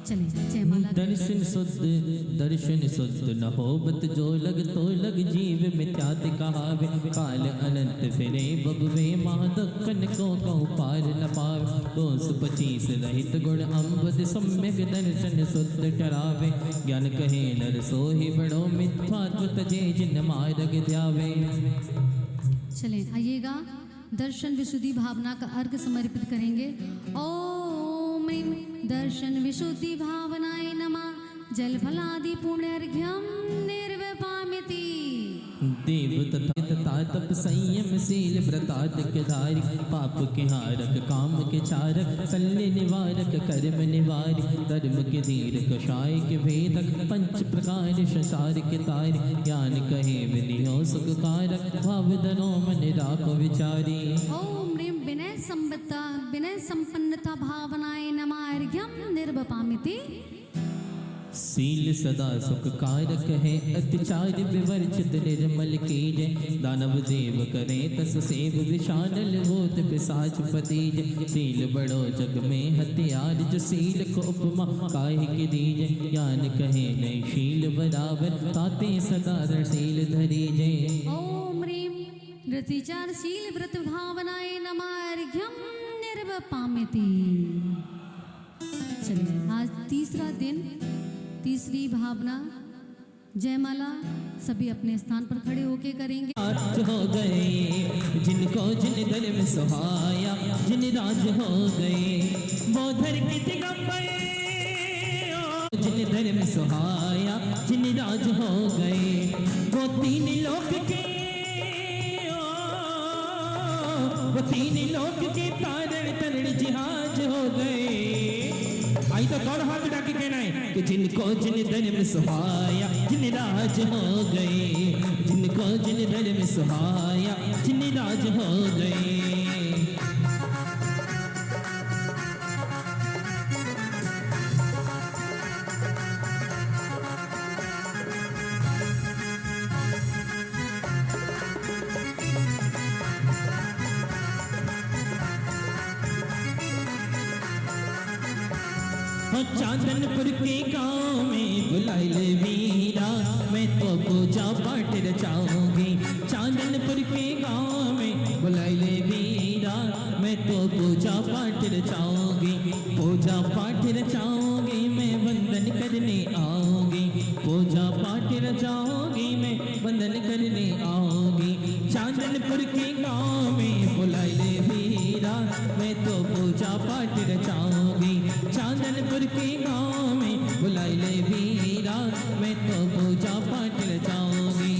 चलें जयमाला दर्शन शुद्ध न होबत जो लग तो लग जीव मिथ्यात कहावे काल अनंत फिरे बबवे महादक्कन को कहु पार न पावे 225 रहित गुण अम्बद सम्यक दर्शन शुद्ध टरावे ज्ञान कहे नर सोहि बड़ो मिथ्यात्व तजे जिन मार्ग ध्यावे। चलें आइएगा दर्शन विशुद्धि भावना का अर्घ समर्पित करेंगे। ओम ह्रीं दर्शन विशुद्धि भावनाय नमः जल फलादि पुण्यर्घ्यं निर्विपामिति। देव तथा तप संयम शील व्रताधिक धारी पाप के हारक काम के चारक शल्य निवारक कर्म निवारी धर्म के धीर कषाय के भेदक पंच प्रकार संसार के तारी ज्ञान कहे विनियो सुख कारक भाव धनो मन राखो विचारी। ओम ह्रीं विनय संपन्नता भावनाय नमः अर्घ्यं निर्विपामिति। शील सदा सुख कारक है अत्याचार विवर्जित निर्मल कीजे दानव देव करे तस सेव विशानल होत पिशाच पतीज। शील बड़ो जग में हथियार जो शील को उपमा काहे के दीजे ज्ञान कहे नहीं शील बराबर ताते सदा शील धरीजे। ओम ह्रीं रतिचारशील व्रत भावनाय नमः अर्घ्यं निर्विपामिति। चलिए आज तीसरा दिन तीसरी भावना जयमाला सभी अपने स्थान पर खड़े होके करेंगे। आज हो गए जिनको जिन धर्म सुहाया जिन राज हो गए वो धर के दिगंबर जिन धर्म सुहाया जिन राज हो गए वो तीन लोक के तारण तरण जहाज हो गए। आई तो दौड़ हाथ उठा के कहना है कि जिनको जिन धर्म सुहाया जिन राज हो गए जिनको जिन धर्म सुहाया जिन राज हो गए। चांदनपुर के गांव में बुलाई ले वीरा मैं तो पूजा पाठ रचाऊंगी। चांदनपुर के गांव में बुलाई ले वीरा मैं तो पूजा पाठ रचाऊंगी। पूजा पाठ रचाऊंगी मैं वंदन करने आऊंगी। पूजा पाठ रचाऊंगी मैं वंदन करने आऊंगी। चांदनपुर के गांव में बुलाई ले वीरा मैं तो पूजा पाठ रचाऊंगी। चांदनपुर के गांव में बुलाई ले वीरा मैं तो पूजा पाठ रचाऊंगी।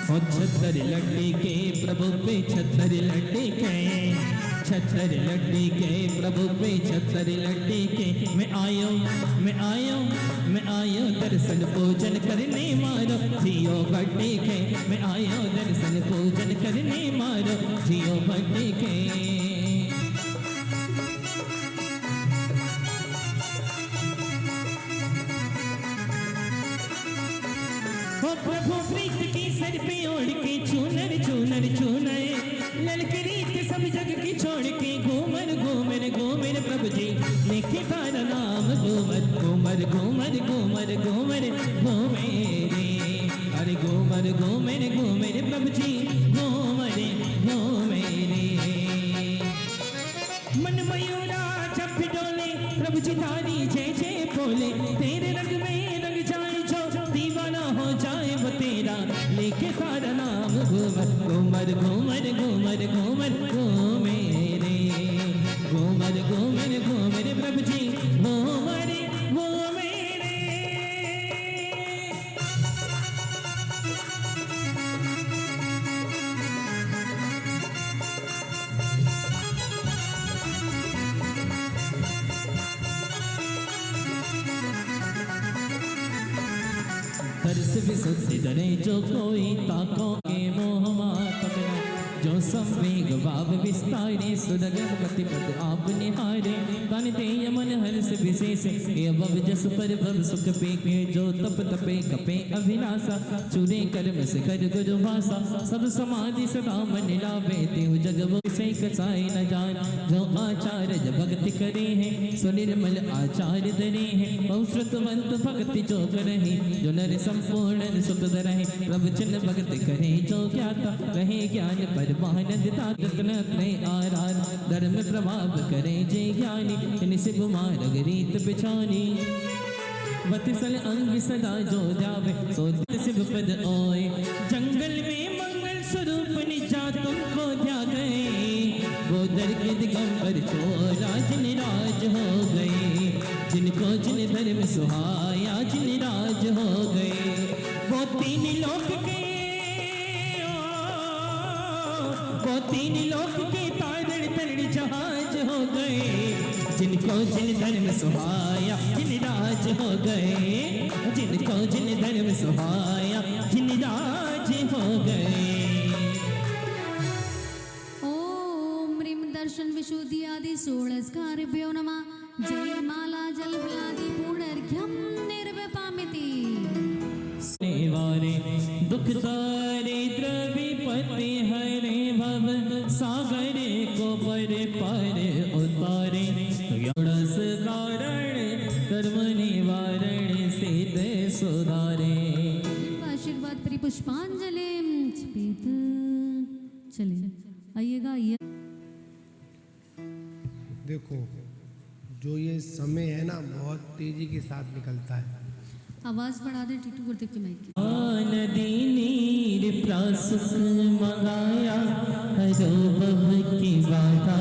और छत्तर लड्डी के प्रभु पे छत्तर लड्डी के छत्तर लड्डी के प्रभु पे छत्तर लड्डी के मैं आयो दर्शन पूजन करने मारो जियो बड्डी के मैं आयो दर्शन पूजन करने मारो जियो बड्डी के। प्रभु प्रीत की सर पे ओढ़ के चूनर चूनर चूनर ललकरी के सब जग की छोड़ के घूमर घूमर घूमर प्रभु जी लेके तारा नाम घूमर घूमर घूमर घूमर घूमर घूमेरे अरे घूमर घूमर घूमर प्रभु जी घूमर घूमेरे। मन मयूरा जब डोले प्रभु जी तारी जय जय बोले तेरे रंग में रंग जाए जो दीवाना हो जाए वो तेरा लेके तारा नाम घूमर घूमर घूमर घूमर घूमर घूमेरे घूमर घूमर घूमर प्रभु जी घूमर घूमेरे। दर्श विशुद्धि धरे जो कोई ताको के मोह मातम जो संवेग भाव विस्तारे सुरगम गति पद आप निहारे तन ते यमन हर्ष विशेष ये भव जस पर भव सुख पे के जो तप तपे कपे अभिलाषा चूरे कर्म से कर गुरु भाषा सब समाधि सदा मन लावे तेहु जग से कसाई न जान जो आचार्य भक्ति करे हैं सो निर्मल आचार्य धरे हैं बहुश्रुतवंत भक्ति जो करे जो नर संपूर्ण सुख रहे प्रवचन भक्ति करे जो ज्ञाता रहे ज्ञान पर महानंदता रत्न आरार धर्म प्रभाव करे जे ज्ञानी इन शिव मार्ग रीत पिछानी वत्सल अंग सदा जो जावे सो शिव पद ओए जंगल में मंगल स्वरूप निजा तुमको ध्या गए गोदर के दिगंबर चोरा जिन राज हो गए जिनको जिन धर्म सुहाया जिन राज हो गए वो तीन लोक के तारण तरण जहाज हो गए जिनको जिन धर्म सुहाया जिन राज हो गए जिनको जिन धर्म सुहाया जिन राज हो गए। ओम ह्रीं दर्शन विशुद्धि आदि षोडशकार्यभ्यो नमः। जय माला जल फलादि पूर्णर्घ्यं निर्वपामिति। वारे दुख तारे द्रविपति हरे भव सागरे को पर उतारे षोडश कारण कर्म निवारण सिद्ध सुधारे। आशीर्वाद परि पुष्पांजलि छिपेत चले आइएगा आइए। देखो जो ये समय है ना बहुत तेजी के साथ निकलता है। आवाज बढ़ा दे टीटू गुरुदेव की माइक की। नदी नीर प्रासुक मंगाया हरो बभ की बाधा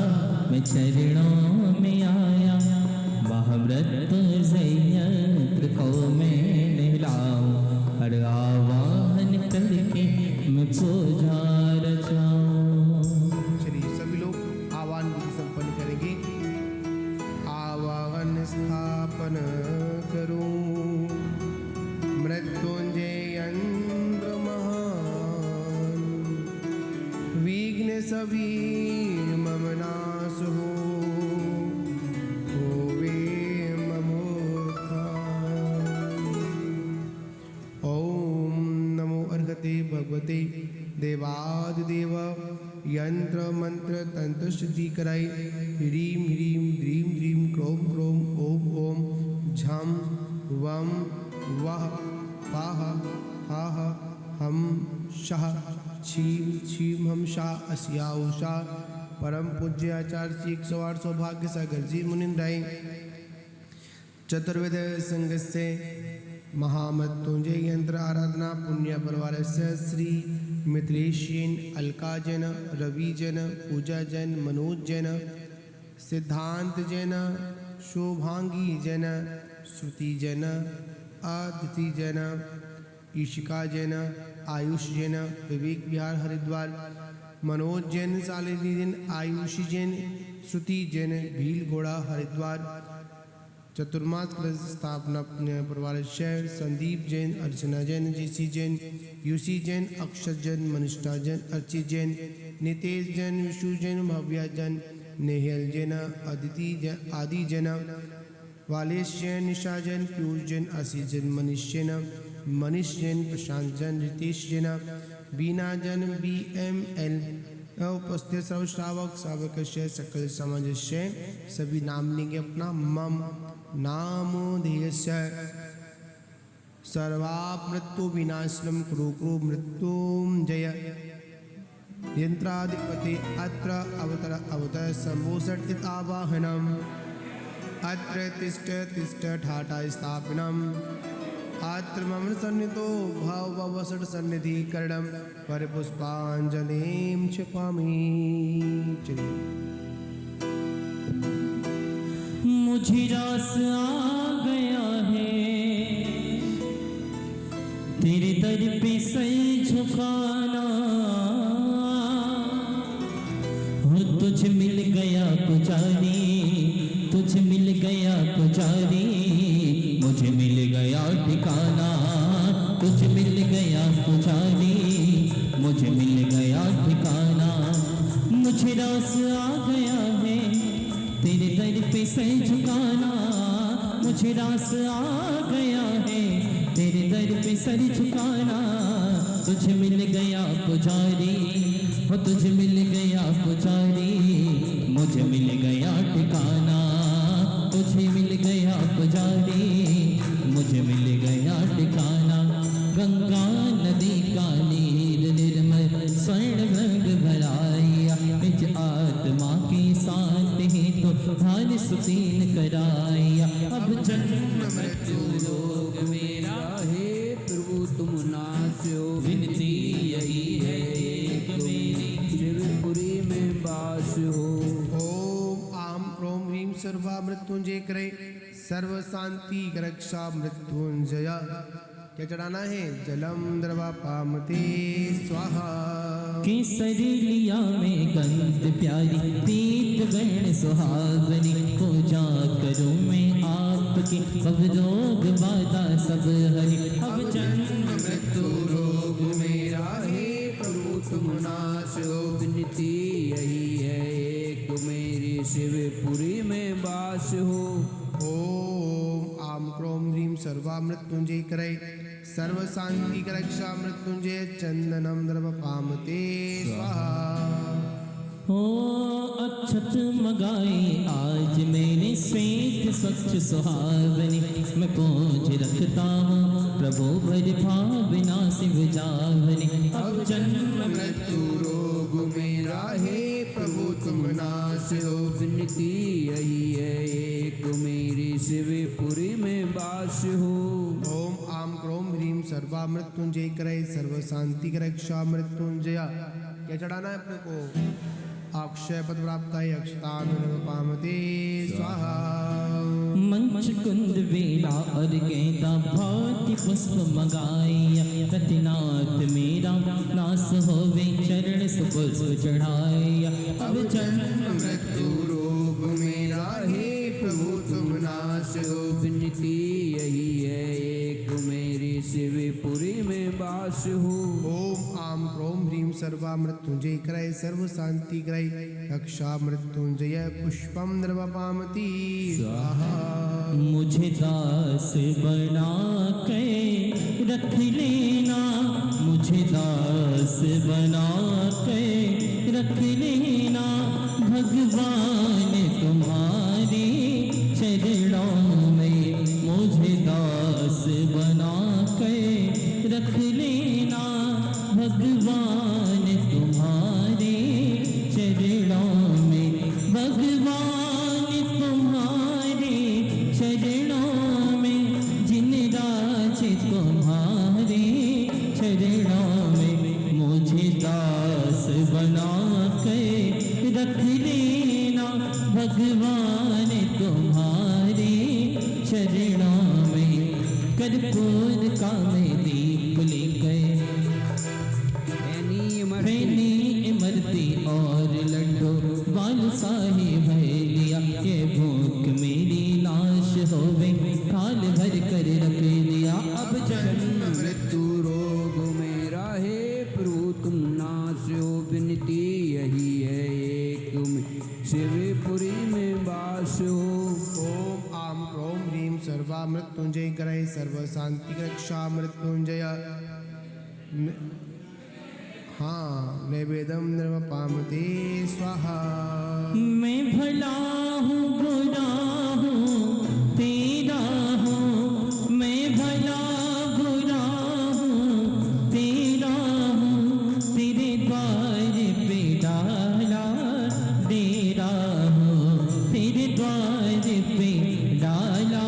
मैं चरणों में आया महाव्रत संयंत्र को मैं नहलाऊं हर आवाहन करके मैं पूजा रचाऊं। चलिए सभी लोग आवाहन विधि संपन्न करेंगे। आवाहन स्थापन करूं मृत्युंजय यंत्र महान विघ्न सभी मम नाश होवे ममोत्थान। ओम नमो अर्हते भगवते देवादिदेव यंत्र मंत्र तंत्र सिद्धि कराई ह्रीं ह्रीं द्रीं द्रीं क्रों क्रों ओम ओम झम वम वह पाह हाह हम शाह छीम छीम हम शाह अस्या उषा परम पूज्य आचार्य श्री 108 सौभाग्य सागर जी मुनिंद्राय चतुर्वेद संघ से महामृत्युंजय यंत्र आराधना पुण्य परिवार से श्री मिथिलेश जैन, अलका जैन, रवि जैन, पूजा जैन, मनोज जैन, सिद्धांत जैन, शोभांगी जैन, श्रुति जैन, आदिति जैन, ईशिका जैन, आयुष जैन, विवेक विहार हरिद्वार, मनोज जैन, शालिनी जैन, आयुषी जैन, श्रुति जैन, भील घोड़ा हरिद्वार, चतुर्मास कलश स्थापना पुण्य परिवार शहर संदीप जैन, अर्चना जैन, जीसी जैन, यूसी जैन, अक्षत जैन, मनिष्ठा जैन, अर्चित जैन, नितेश जैन, विशु जैन, भव्या जैन, नेहल जैन, अदिति जैन, आदि जैन, वालेश जैन, निशा जैन, पीयूष जैन, आशीष जैन, मनीष जैन, प्रशांत जैन, रितेश जैन, बीना जैन, BML उपस्थित सर्व श्रावक श्रावक सकल समाज सभी नाम लेंगे अपना। मम नामोधेयस्य सर्वामृत्यु विनाशनम कुरु कुरु मृत्युंजय यंत्राधिपति अत्र अवतर संभूषट आवाहनम अत्र तिष्ठ तिष्ठ ठाठा स्थापनम अत्र मम सन्निधो भाव भवसट सन्निधि करणम पर पुष्पांजलिं क्षिपामि। मुझे रास आ गया है तेरे दर पे सर झुकाना हो तुझ मिल गया पुजारी तुझ मिल गया पुजारी मुझे मिल गया ठिकाना तुझ मिल गया पुजारी मुझे मिल गया ठिकाना। रास आ गया है, तेरे दर पे सर झुकाना। मुझे रास आ गया है, तेरे दर पे सर झुकाना। तुझे मिल गया पुजारी, हो तुझे मिल गया पुजारी, मुझे मिल गया ठिकाना। तुझे मिल गया पुजारी, मुझे मिल गया ठिकाना। गंगा नदी का नीर निर्मल स्वर्ण रंग भराया, निज आत्मा के साथ ही तो भान सुसीन कराया। अब जन्म मृत्यु रोग मेरा हे प्रभु तुम नास्यो, विनती यही है एक मेरी, शिवपुरी में वास हो। ओम आम प्रोम ह्रीम सर्वा मृत्युंजय करे सर्व शांति रक्षा मृत्युंजय। क्या चढ़ाना है? जलम द्रवा पामते स्वाहा। केसरी लिया में गंध प्यारी, पीत गण सुहावनी। पूजा करूं मैं आपकी, अब रोग बाधा सब हरि। अब जन्म मृत्यु रोग मेरा हे प्रभु तुम नास्यो, विनती यही है एक मेरी, शिवपुरी में वास हो। ओम आम क्रोम ह्रीम सर्वा मृत्युंजय करे सर्व शांति रक्षा मृत्युंजय। चंदनम द्रव पामते स्वाहा। हो अक्षत मगाई आज मैंने श्वेत स्वच्छ सुहावनी। मैं पूज रखता हूँ प्रभु भर भावना शिव जावनी। अब जन्म मृत्यु रोग मेरा हे प्रभु तुम नास्यो, विनती यही है एक मेरी, शिवपुरी में वास हो। ओम आम क्रोम ह्रीम सर्वा मृत्युंजय करे सर्व शांति रक्षा मृत्युंजय। क्या चढ़ाना है अपने को? अक्षय पद प्राप्त है अक्षतान पामते स्वाहा। मंच कुंद वेला और गेंदा भांति पुष्प मगाया। रतिनाथ मेरा नास होवे चरण सुपुष्प चढ़ाया। अब जन्म मृत्यु रोग मेरा हे प्रभु तुम नास्यो, विनती यही है एक मेरी, शिवपुरी में वास हो। ओम आम क्रोम ह्रीम सर्वा मृत्युंजय करे सर्व शांति करे रक्षा मृत्युंजय। पुष्पम द्रव पामती स्वाहा। मुझे दास बना के रख लेना, मुझे दास बना के रख लेना। भगवान तुम्हारे चरणों में मुझे दास बना के रख लेना। भगवान तुम्हारे चरणों में, भगवान तुम्हारे चरणों में, जिन राज तुम्हारे चरणों में। मुझे दास बना के रख लेना, भगवान तुम्हारे चरणों में। कर्पूर का मैं दीप लेकर फैनी इमरती और लड्डू बाल साहिब लिया। ये भूख मेरी नाश होवे, थाल भर कर रख लिया। अब जन्म मृत्यु रोग मेरा हे प्रभु तुम नास्यो, विनती यही है एक में, शिवपुरी में वास हो। ओम आम क्रोम ह्रीम सर्वा मृत्युंजय करे सर्व शांति रक्षा मृत्युंजय। हाँ नैवेदम द्रव पामते स्वाहा। मैं भला हूँ बुरा हूँ तेरा हूँ, मैं भला बुरा हूँ तेरा हूँ। तेरे द्वार पे डाला डेरा हूँ, तेरे द्वार पे डाला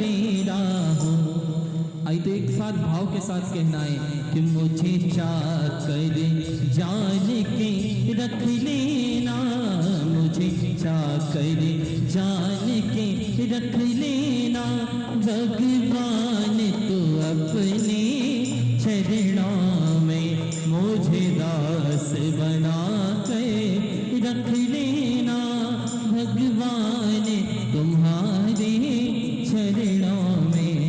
डेरा हूँ। आई तो एक साथ भाव के साथ कहना है कि मुझे चाकर जान के रख लेना, मुझे चाकर जान के रख लेना। भगवान तो अपने चरणों में मुझे दास बना के रख लेना। भगवान तुम्हारे चरणों में।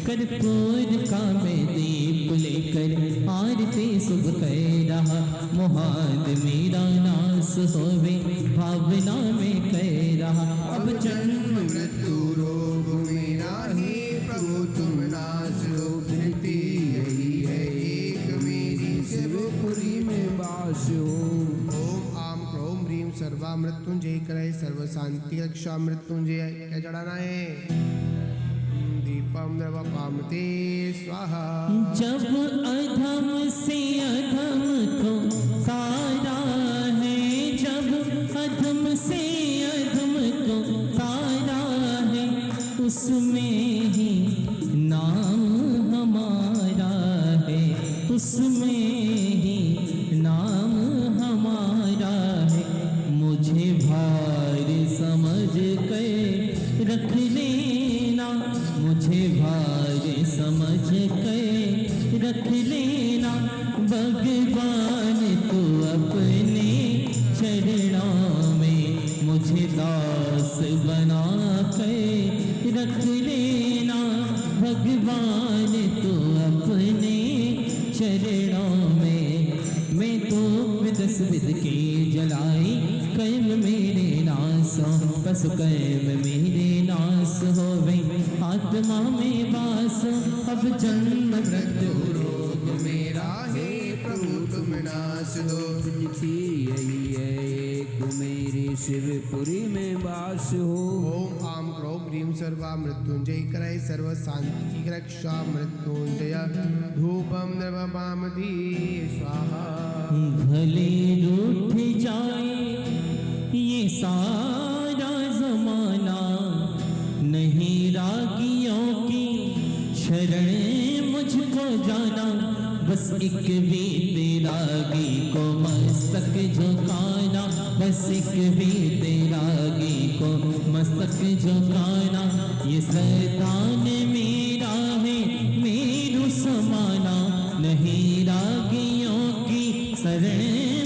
कर्पूर का मैं दीप लेकर आरती शुभ कह रहा। मुहाद मेरा नास नास होवे भावना में कह रहा। अब जन्म मृत्यु रोग मेरा हे प्रभु तुम नाश हो, धृति यही है एक मेरी शिवपुरी में वास हो। ओम आम क्रोम ह्रीम सर्वा मृत्युंजय करे सर्व शांति रक्षा मृत्युंजय। क्या चढ़ाना है? दीपम नवपामते स्वाहा। जब अधम से अधम को तारा है, जब अधम से अधम को तारा है, उसमें ही नाम हमारा है, उसमें ही नाम हमारा है। मुझे भार समझ कर रख लेना, मुझे भार समझ कर रख लेना। भगवान तू अपने चरणों में मुझे दास बना कर रख लेना। भगवान तू अपने चरणों में। मैं तो विदस विद के जलाई, कर्म मेरे नाश हो, बस कर्म मेरे नाश होवे आत्मा में वास। अब जन्म मृत्यु रोग मेरा हे प्रभु तुम नाश दो, धृति यही है एक मेरी शिवपुरी में वास हो। ओम आम क्रोम ह्रीम सर्वा मृत्युंजय करे सर्व शांति रक्षा मृत्युंजय। धूपम नवपामति स्वाहा। भले रूठ जाए ये सारा जमाना, नहीं रागियों की शरण मुझको जाना। बस एक वीत रागी को मस्तक झुकाना, बस एक वीत रागी को मस्तक झुकाना। ये सरदान मेरा है मेरू समाना, नहीं रागियों की शरण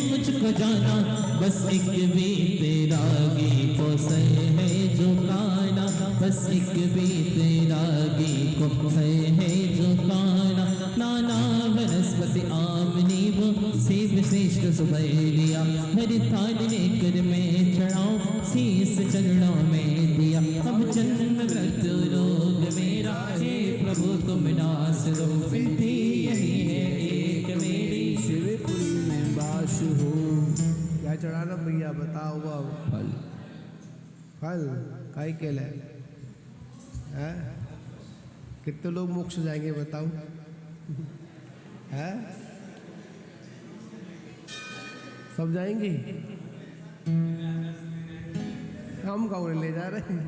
मुझको जाना। बस एक वीत रागी को सर है झुकाना, बस एक वीत रागी को सर है झुकाना। नाना वनस्पति आम नीव सेब श्रेष्ठ सुबह लिया, हरि थाल लेकर मैं चढ़ाऊं शीस चरणों में दिया। अब जन्म मृत्यु रोग मेरा हे प्रभु तुम नाश दो, विधि यही है एक मेरी शिवपुरी में वास हो। क्या चढ़ाना भैया बताओ अब? फल फल काई केला है? कितने लोग मोक्ष जाएंगे बताओ? है सब जाएंगे? हम कौन ले जा रहे हैं?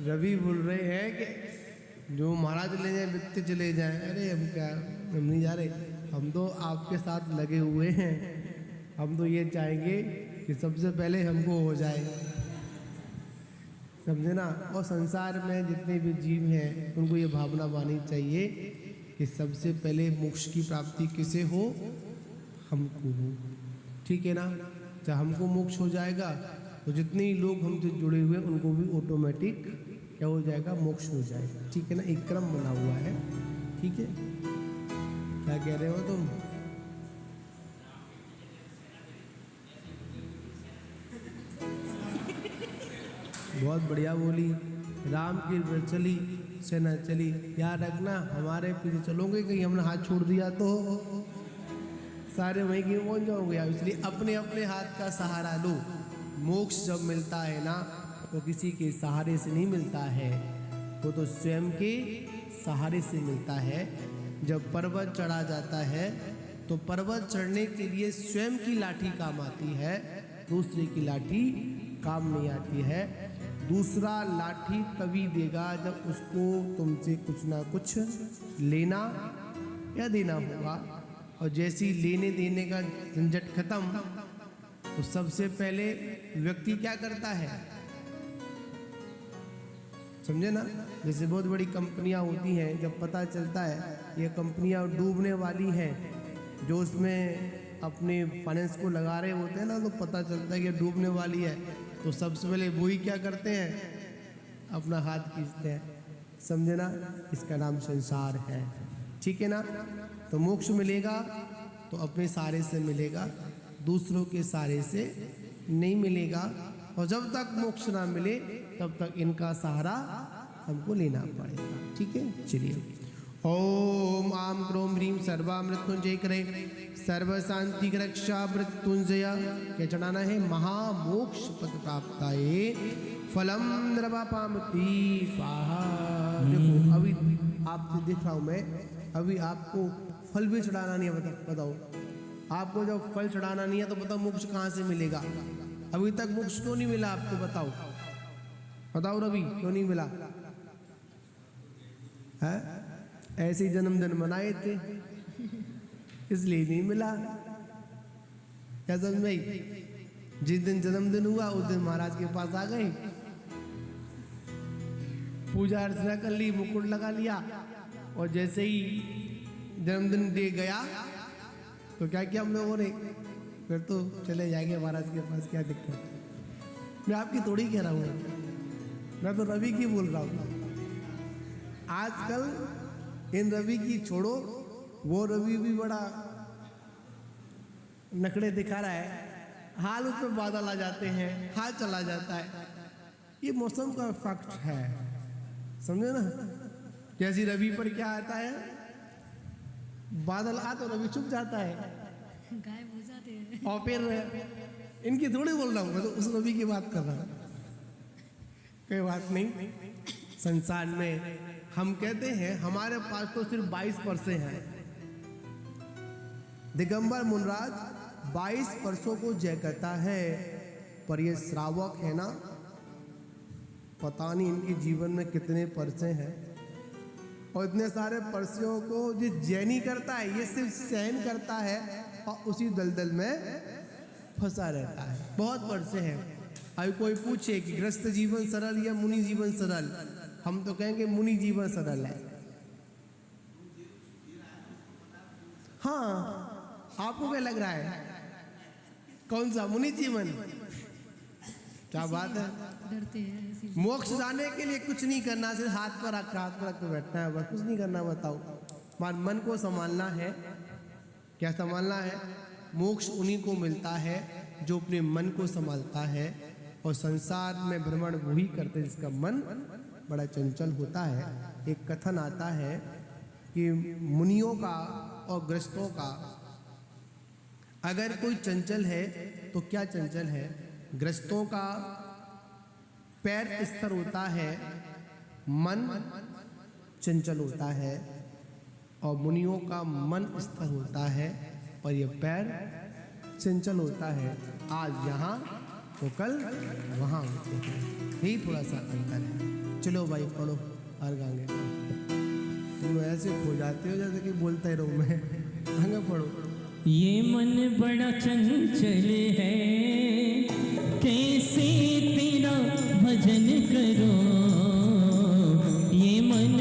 रवि बोल रहे हैं कि जो महाराज ले जाए व्यक्ति चले जाए। अरे हम क्या, हम नहीं जा रहे, हम तो आपके साथ लगे हुए हैं। हम तो ये चाहेंगे कि सबसे पहले हमको हो जाए, समझे ना। और संसार में जितने भी जीव हैं उनको ये भावना माननी चाहिए कि सबसे पहले मोक्ष की प्राप्ति किसे हो? हमको हो, ठीक है ना। जब हमको मोक्ष हो जाएगा तो जितने ही लोग हमसे जुड़े हुए उनको भी ऑटोमेटिक क्या हो जाएगा? मोक्ष हो जाएगा, ठीक है ना। एक क्रम बना हुआ है, ठीक है। क्या कह रहे हो तुम? बहुत बढ़िया बोली। राम की व्रत चली सेना चली। याद रखना, हमारे पीछे चलोगे कहीं हमने हाथ छोड़ दिया तो सारे वहीं के पहुंच जाओगे। इसलिए अपने अपने हाथ का सहारा लो। मोक्ष जब मिलता है ना तो किसी के सहारे से नहीं मिलता है, वो तो स्वयं के सहारे से मिलता है। जब पर्वत चढ़ा जाता है तो पर्वत चढ़ने के लिए स्वयं की लाठी काम आती है, दूसरे की लाठी काम नहीं आती है। दूसरा लाठी तभी देगा जब उसको तुमसे कुछ ना कुछ लेना या देना होगा। और जैसे ही लेने देने का झंझट खत्म तो सबसे पहले व्यक्ति क्या करता है? समझे ना। जैसे बहुत बड़ी कंपनियां होती हैं, जब पता चलता है ये कंपनियां डूबने वाली हैं, जो उसमें अपने फाइनेंस को लगा रहे होते हैं ना, तो पता चलता है कि डूबने वाली है, तो सबसे पहले वही क्या करते हैं? अपना हाथ खींचते हैं। समझे ना। इसका नाम संसार है, ठीक है ना। तो मोक्ष मिलेगा तो अपने सहारे से मिलेगा, दूसरों के सहारे से नहीं मिलेगा, और जब तक मोक्ष ना मिले तब तक इनका सहारा हमको लेना पड़ेगा। ठीक है, चलिए। ओम आम क्रोम ह्रीम सर्वा मृत्युंजय करे सर्व शांति रक्षा मृत्युंजय। क्या चढ़ाना है? महामोक्ष पद प्राप्ताये फलम नृपापामति स्वाहा। देखो अभी आपसे देख रहा हूँ मैं, अभी आपको फल भी चढ़ाना नहीं है। बताओ आपको जब फल चढ़ाना नहीं है तो बताओ मोक्ष कहाँ से मिलेगा? अभी तक मोक्ष क्यों नहीं मिला आपको? बताओ बताओ रवि, क्यों नहीं मिला है? ऐसे ही जन्मदिन मनाए थे इसलिए नहीं मिला। क्या समझ में? जिस दिन जन्मदिन हुआ उस दिन महाराज के पास आ गए, पूजा अर्चना कर ली, मुकुट लगा लिया, और जैसे ही जन्मदिन डे गया तो क्या किया हम लोगों ने? फिर तो चले जाएंगे महाराज के पास, क्या दिक्कत? मैं आपकी थोड़ी कह रहा हूँ, मैं तो रवि की बोल रहा हूँ। आजकल इन रवि की छोड़ो, वो रवि भी बड़ा नखड़े दिखा रहा है। हाल उसमें बादल आ जाते हैं, हाल चला जाता है। ये मौसम का फैक्ट है, समझे ना? जैसे रवि पर क्या आता है, बादल आ तो रवि छुप जाता है, गायब हो जाते हैं। और फिर इनकी थोड़ी बोल रहा हूँ, मैं तो उस रवि की बात कर रहा हूँ। कोई बात नहीं, संसार में हम कहते हैं हमारे पास तो सिर्फ 22 परसें हैं। दिगंबर मुनराज 22 परसों को जय करता है, पर ये श्रावक है ना, पता नहीं इनके जीवन में कितने परसे हैं, और इतने सारे परसों को जो जय नहीं करता है, ये सिर्फ सहन करता है और उसी दलदल में फंसा रहता है। बहुत परसे हैं। अभी कोई पूछे कि गृहस्थ जीवन सरल या मुनि जीवन सरल, हम तो कहेंगे मुनि जीवन सरल है। हाँ, आपको क्या लग रहा है? कौन सा मुनि जीवन? क्या बात है? डरते हैं इसीलिए। मोक्ष जाने के लिए कुछ नहीं करना, सिर्फ हाथ पर रख के बैठना है, बस कुछ नहीं करना। बताओ, मन को संभालना है। क्या संभालना है? मोक्ष उन्हीं को मिलता है जो अपने मन को संभालता है, और संसार में भ्रमण वही करते जिसका मन बड़ा चंचल होता है। एक कथन आता है कि मुनियों का और गृहस्थों का अगर कोई चंचल है तो क्या चंचल है? गृहस्थों का पैर स्थिर होता है, मन चंचल होता है, और मुनियों का मन स्थिर होता है और ये पैर चंचल होता है। आज यहाँ तो कल वहाँ होते हैं, यही थोड़ा सा अंतर है। चलो भाई पढ़ो अर्घ आगे। तुम ऐसे खो जाते हो जैसे कि बोलते रहो मैं। आगे पढ़ो। ये मन बड़ा चंचल है, कैसे तेरा भजन करो। ये मन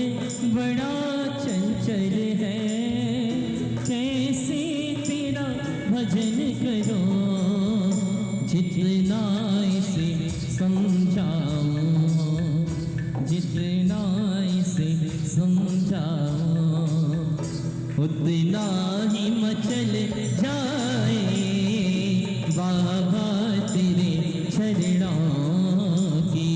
बड़ा चंचल है, कैसे तेरा भजन करो। जितना इसे समझाओ, जितना इसे समझाओ, उतना ही मचल जाए बाबा तेरे चरणों की।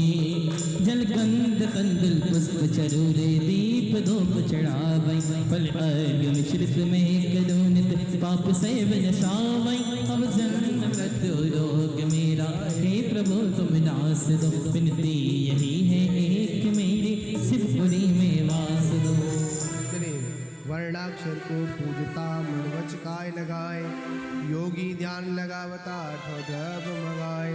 जलकंद कंदल पुष्प चरूरे दीप धूप चढ़ावई, फल अर्घ मिश्रित में कलोनित पाप सेव नशावई। अब जन्म मृत्यु रोग मेरा, हे प्रभु तुम नास दो। विनती यही है एक मेरी, शिवपुरी में वास दो। वर्णाक्षर को पूजता मनवच काय लगाए, योगी ध्यान लगावता जप मगाए।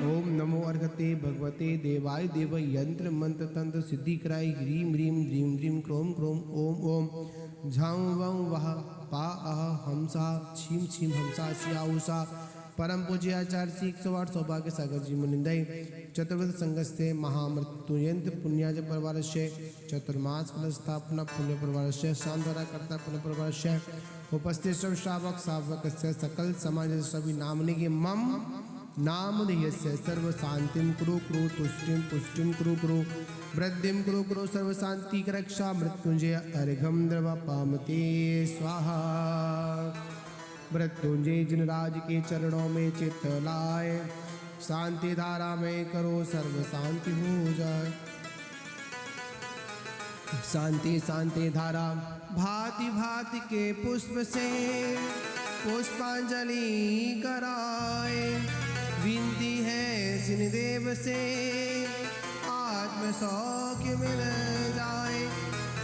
ओम नमो अर्घते भगवते देवाय देव, यंत्र मंत्र तंत्र सिद्धि कराई। ह्रीम ह्रीम ह्रीम ह्रीम क्रोम क्रोम ओम ओम। झाऊं वं वह पा अह हमसा, छीम छीम हमसा श्याउषा। परम पूज्य आचार्य श्री 108 सौभाग्य सागर जी मुनिंदय चतुर्वेद संगस्ते महामृत्युयंत्र पुण्याज परिवारस्य चतुर्मास कल स्थापना पुण्य परिवारस्य शांतरा करता पुण्य परिवारस्य। उपस्थित सब श्रावक सावक सकल समाज सभी नामने के मम नाम देयस्य सर्व शांतिम कुरु कुरु तुष्टिम पुष्टिम कुरु कुरु वृद्धिम कुरु कुरु सर्व शांति रक्षा मृत्युंजय अर्घम द्रव पामते स्वाहा। मृत्युंजय जिनराज के चरणों में चित्त लाए, शांति धारा में करो सर्व शांति हो जाए। शांति शांति धारा भांति भांति के पुष्प से पुष्पांजलि कराए, विनती है शनिदेव से आत्म सौख्य मिल जाए।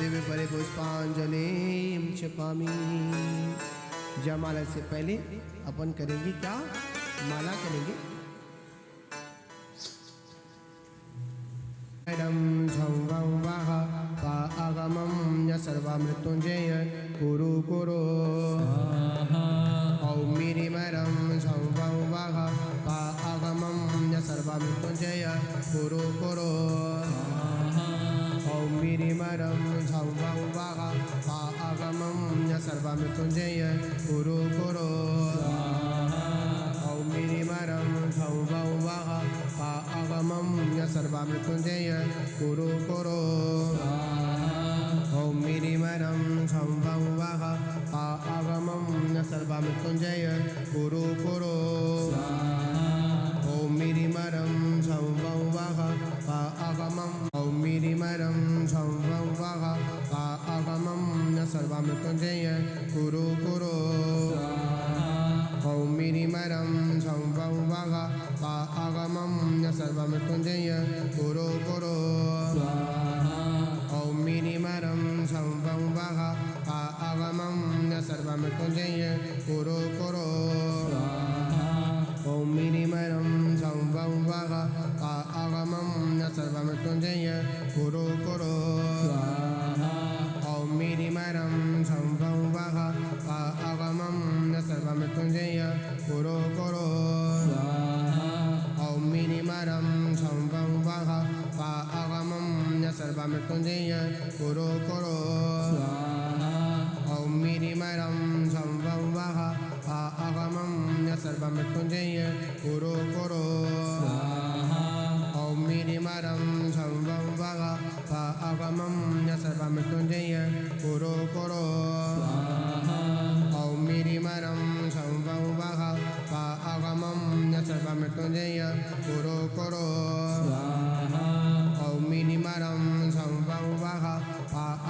दिव्य परे पुष्पांजलि क्षपामि। जयमाला से पहले अपन करेंगे क्या, माला करेंगे। आगमं सर्वमृत्युंजय कुरु कुरु औमिरिमरं संववाह आगमं सर्वमृत्युंजय कुरु कुरु औमिरिमरं संववाह आगमं सर्वमृत्युंजय कुरु कुरु औमिरिमरं संववाह आगमं सर्वमृत्युंजय कुरु कुरु औमिरिमरं संववाह आगमं सर्वमृत्युंजय कुरु कुरु औमिरिमरं संववाह आगमं औमिरिमरं संववाह आगमं सर्वमृत्युंजय कुरु कुरु औमिरिमरं संववाह आगमं सर्वमृत्युंजय कुरु कुरु औमिरिमरं संववाह आगमं सर्वमृत्युंजय कुरु कुरु औमिरिमरं संववाह आगमं सर्वमृत्युंजय कुरु कुरु औमिरिमरं संववाह आगमं सर्वमृत्युंजय कुरु कुरु औमिरिमरं संववाह आगमं सर्वमृत्युंजय कुरु कुरु औमिरिमरं संववाह आगमं सर्वमृत्युंजय कुरु कुरु औमिरिमरं संववाह आगमं सर्वमृत्युंजय कुरु कुरु औमिरिमरं संववाह आगमं सर्वमृत्युंजय कुरु कुरु औमिरिमरं संववाह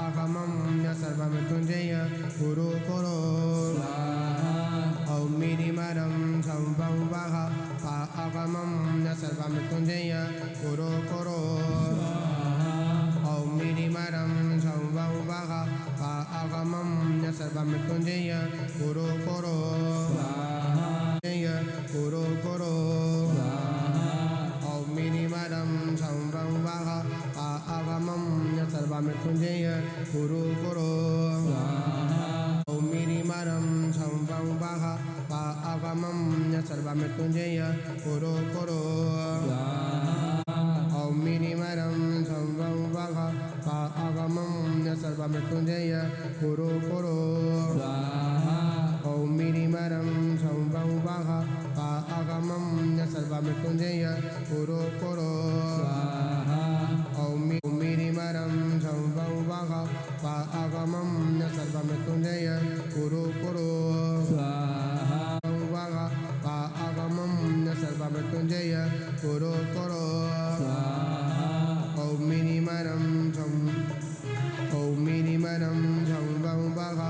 आगमं सर्वमृत्युंजय कुरु कुरु औमिरिमरं संववाह आगमं सर्वमृत्युंजय कुरु कुरु औमिरिमरं संववाह आगमं सर्वमृत्युंजय कुरु कुरु कुरु कुरु औमिरिमरं संववाह आगमं सर्वमृत्युंजय कुरु कुरु औमिरिमरं संववाह आगमं सर्वमृत्युंजय कुरु कुरु औमिरिमरं संववाह आगमं सर्वमृत्युंजय कुरु कुरु औमिरिमरं संववाह आगमं सर्वमृत्युंजय कुरु कुरु औमिरिमरं संववाह आगमं सर्वमृत्युंजय कुरु कुरु आगमं सर्वमृत्युंजय कुरु कुरु औमिरिमरं संववाह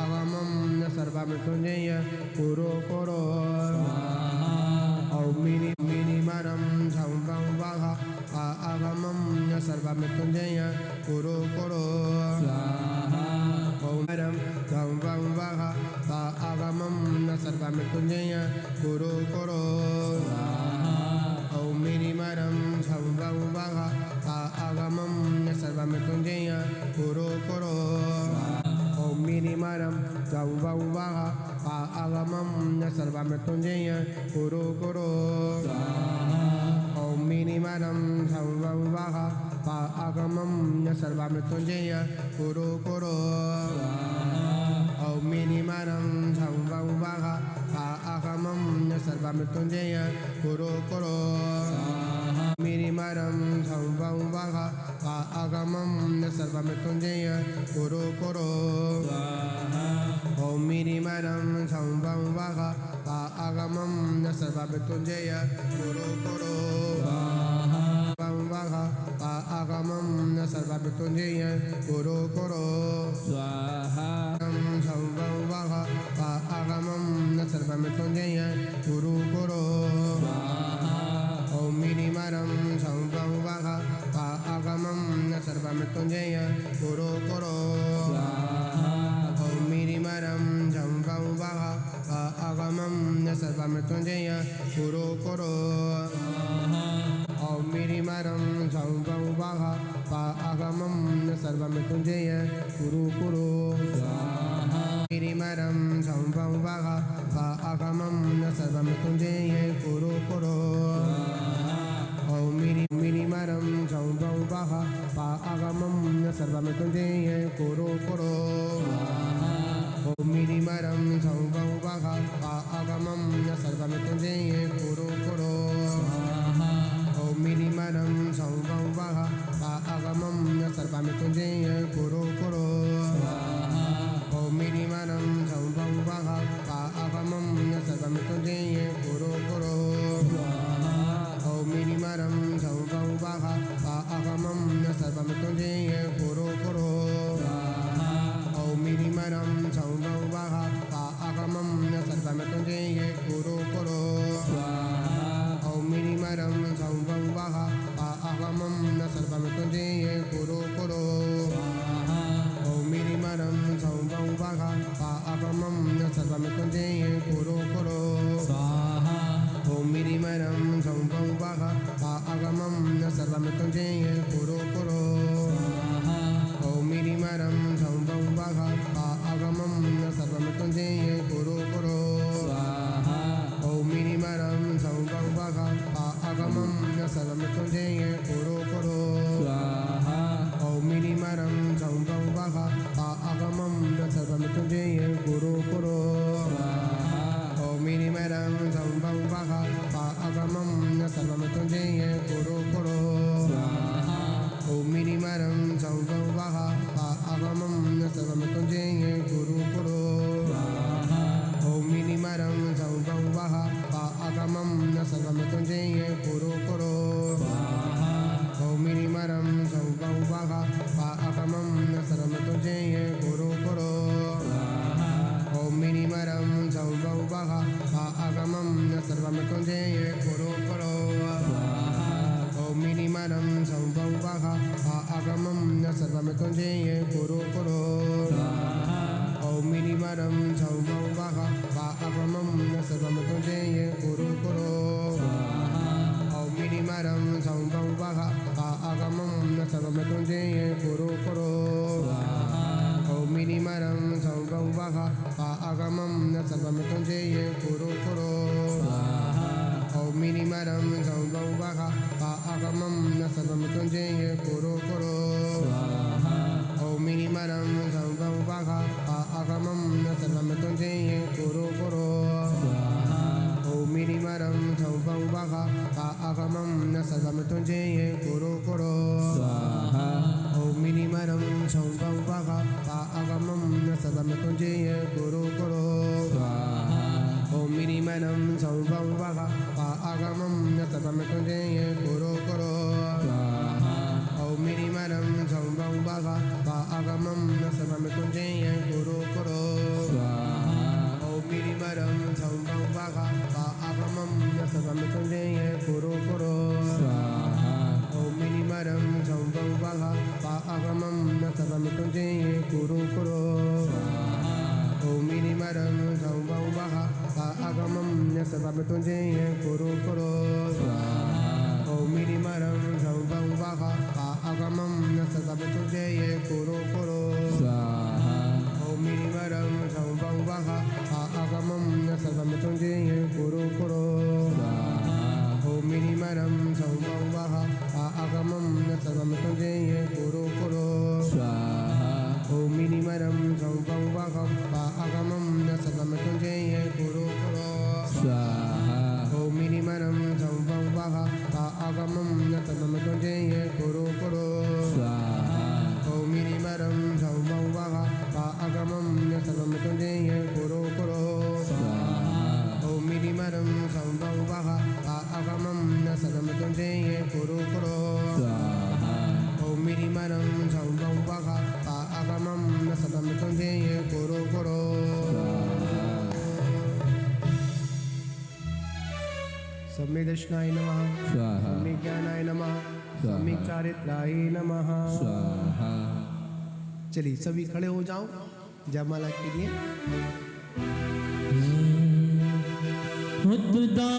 आगमं सर्वमृत्युंजय कुरु कुरु औमिरिमरं संववाह आगमं सर्वमृत्युंजय कुरु कुरु औमिरं संववाह आगमं सर्वमृत्युंजय कुरु कुरु औमिरिमरं संववाह आगमं सर्वमृत्युंजय कुरु कुरु औमिरिमरं संववाह आगमं सर्वमृत्युंजय कुरु कुरु औमिरिमरं संववाह आगमं सर्वमृत्युंजय कुरु कुरु औमिरिमरं संववाह आगमं सर्वमृत्युंजय कुरु कुरु औमिरिमरं संववाह आगमं सर्वमृत्युंजय कुरु कुरु औमिरिमरं संववाह आगमं न सर्वमृत्युंजय कुरु कुरु स्वाहा आगमं न सर्वमृत्युंजय कुरु कुरु स्वाहा स्वाहा आगमं न सर्वमृत्युंजय कुरु कुरु ओम मिनिमरं स्वाहा आगमं न सर्वमृत्युंजय कुरु कुरु ओम मिनिमरं स्वाहा आगमं न सर्वमृत्युंजय कुरु कुरु ओम मिनिमरं स्वाहा आगमं न सर्वमृत्युंजय कुरु कुरु मिनिमरं स्वाहा आगमं न सर्वमृत्युंजय कुरु कुरु ओम मिनिमरं स्वाहा आगमं न सर्वमृत्युंजय कुरु कुरु ओम मिनिमरं स्वाहा आगमं न सर्वमृत्युंजय कुरु कुरु ओम मिनिमरं स्वाहा आगमं न सर्वमृत्युंजय कुरु कुरु ओम मिनिमरं स्वाहा आगमं न सर्वमृत्युंजय कुरु कुरु ओम मिनिमरं स्वाहा आगमं न सर्वमृत्युंजय कुरु कुरु ओम मिनिमरं स्वाहा आगमं न सर्वमृत्युंजय कुरु कुरु ओम मिनिमरं स्वाहा आगमं न सर्वमृत्युंजय कुरु कुरु ओम मिनिमरं स्वाहा आगमं न सर्वमृत्युंजय कुरु कुरु ओम मिनिमरं स्वाहा आगमं न सर्वमृत्युंजय कुरु कुरु ओम मिनिमरं स्वाहा आगमं न सर्वमृत्युंजय कुरु कुरु ओम मिनिमरं स्वाहा आगमं न सर्वमृत्युंजय कुरु कुरु ओम मिनिमरं स्वाहा आगमं न सर्वमृत्युंजय कुरु कुरु ओम मिनिमरं स्वाहा आगमं न सर्वमृत्युंजय कुरु कुरु ओम मिनिमरं स्वाहा आगमं न सर्वमृत्युंजय कुरु कुरु ओम मिनिमरं स्वाहा आगमं न सर्वमृत्युंजय कुरु कुरु ओम मिनिमरं स्वाहा आगमं न सर्वमृत्युंजय कुरु कुरु ओम मिनिमरं स्वाहा आगमं न सर्वमृत्युंजय कुरु कुरु ओम मिनिमरं स्वाहा आगमं न सर्वमृत्युंजय कुरु कुरु ओम मिनिमरं स्वाहा आगमं न सर्वमृत्युंजय कुरु कुरु ओम मिनिमरं स्वाहा आगमं न सर्वमृत्युंजय कुरु कुरु ओम मिनिमरं स्वाहा आगमं न सर्वमृत्युंजय कुरु कुरु ओम मिनिमरं स्वाहा आगमं न सर्वमृत्युंजय कुरु कुरु ओम मिनिमरं स्वाहा आगमं न सर्वमृत्युंजय कुरु कुरु ओम मिनिमरं स्वाहा आगमं न सर्वमृत्युंजय कुरु कुरु ओम मिनिमरं स्वाहा आगमं न सर्वमृत्युंजय कुरु कुरु ओम मिनिमरं स्वाहा आगमं न सर्वमृत्युंजय कुरु कुरु ओम मिनिमरं स्वाहा आगमं न सर्वमृत्युंजय कुरु कुरु ओम मिनिमरं स्वाहा आगमं न सर्वमृत्युंजय कुरु कुरु ओम मिनिमरं स्वाहा आगमं न सर्वमृत्युंजय कुरु कुरु ओम मिनिमरं स्वाहा आगमं न सर्वमृत्युंजय कुरु कुरु ओम मिनिमरं स्वाहा आगमं न सर्वमृत्युंजय कुरु कुरु ओम मिनिमरं स्वाहा आगमं न सर्वमृत्युंजय कुरु कुरु ओम मिनिमरं स्वाहा आगमं न सर्वमृत्युंजय कुरु कुरु ओम मिनिमरं स्वाहा आगमं न सर्वमृत्युंजय कुरु कुरु ओम मिनिमरं स्वाहा आगमं न सर्वमृत्युंजय कुरु कुरु ओम मिनिमरं स्वाहा आगमं न सर्वमृत्युंजय कुरु कुरु ओम मिनिमरं मिरिमरं संभवः अगमं न सदमतुञ्जये कुरु कुरु स्वाहा ॐ मिरिमरं संभवः अगमं न सदमतुञ्जये कुरु कुरु सम्यक् दर्शनाय नमः स्वाहा सम्यक् ज्ञानाय नमः सम्यक् चारित्राय नमः स्वाहा। चलिए सभी खड़े हो जाओ जयमाला के लिए। खुदा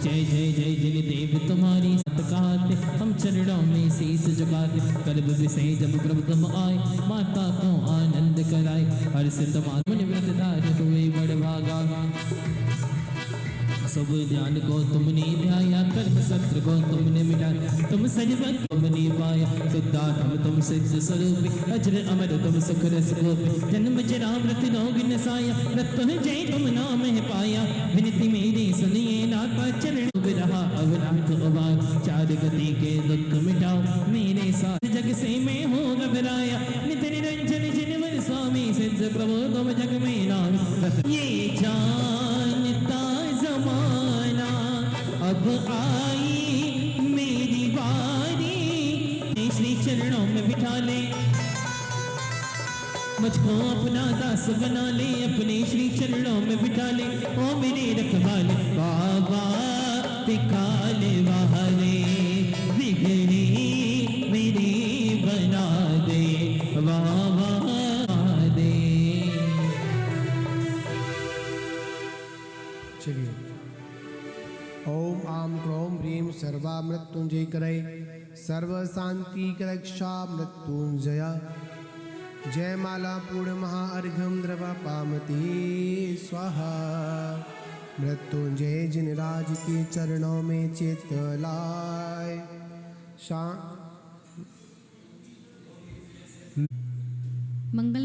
जय जय जय जय देव तुम्हारी सतकाते हम चरणों में शीस झुकाते कल्ब विषय जब प्रभु तुम आए माता को आनंद कराए हर सिद्ध मन व्रत धार हुए बड़ भागा सब ज्ञान को तुमने ध्याया कर्म शस्त्र को तुमने मिटाया तुम सजवन तुमने पाया सिद्धार्थ तुम सिद्ध स्वरूप अजर अमर तुम सुख रस गोप जन्म जरा मृत्यु रोग नसाया रत्न जय तुम नाम है पाया विनती मेरी सुनिए नाथा चरण रहा अब नाथ उबार चार गति के दुख मिटाओ मेरे साथ जग से मैं हो घबराया नित निरंजन जिनवर स्वामी सिद्ध प्रभु तुम जग में नाम ये जानता जमाना अब आई मेरी बारी श्री चरणों में बिठा ले मुझको अपना दास बना ले अपने श्री चरणों में बिठा ले ओ मेरे रखवाले बाबा तिकाले वाले बिगड़ी मेरी बना दे बाबा दे। चलिए ओम आम क्रोम ह्रीम सर्वा मृत्युंजय करय सर्व शांति रक्षा मृत्युंजय जय माला पूर्ण महाअर्घ्यम द्रवा पामती स्वाहा मृत्युंजय जिन राज के चरणों में चित लाए मंगल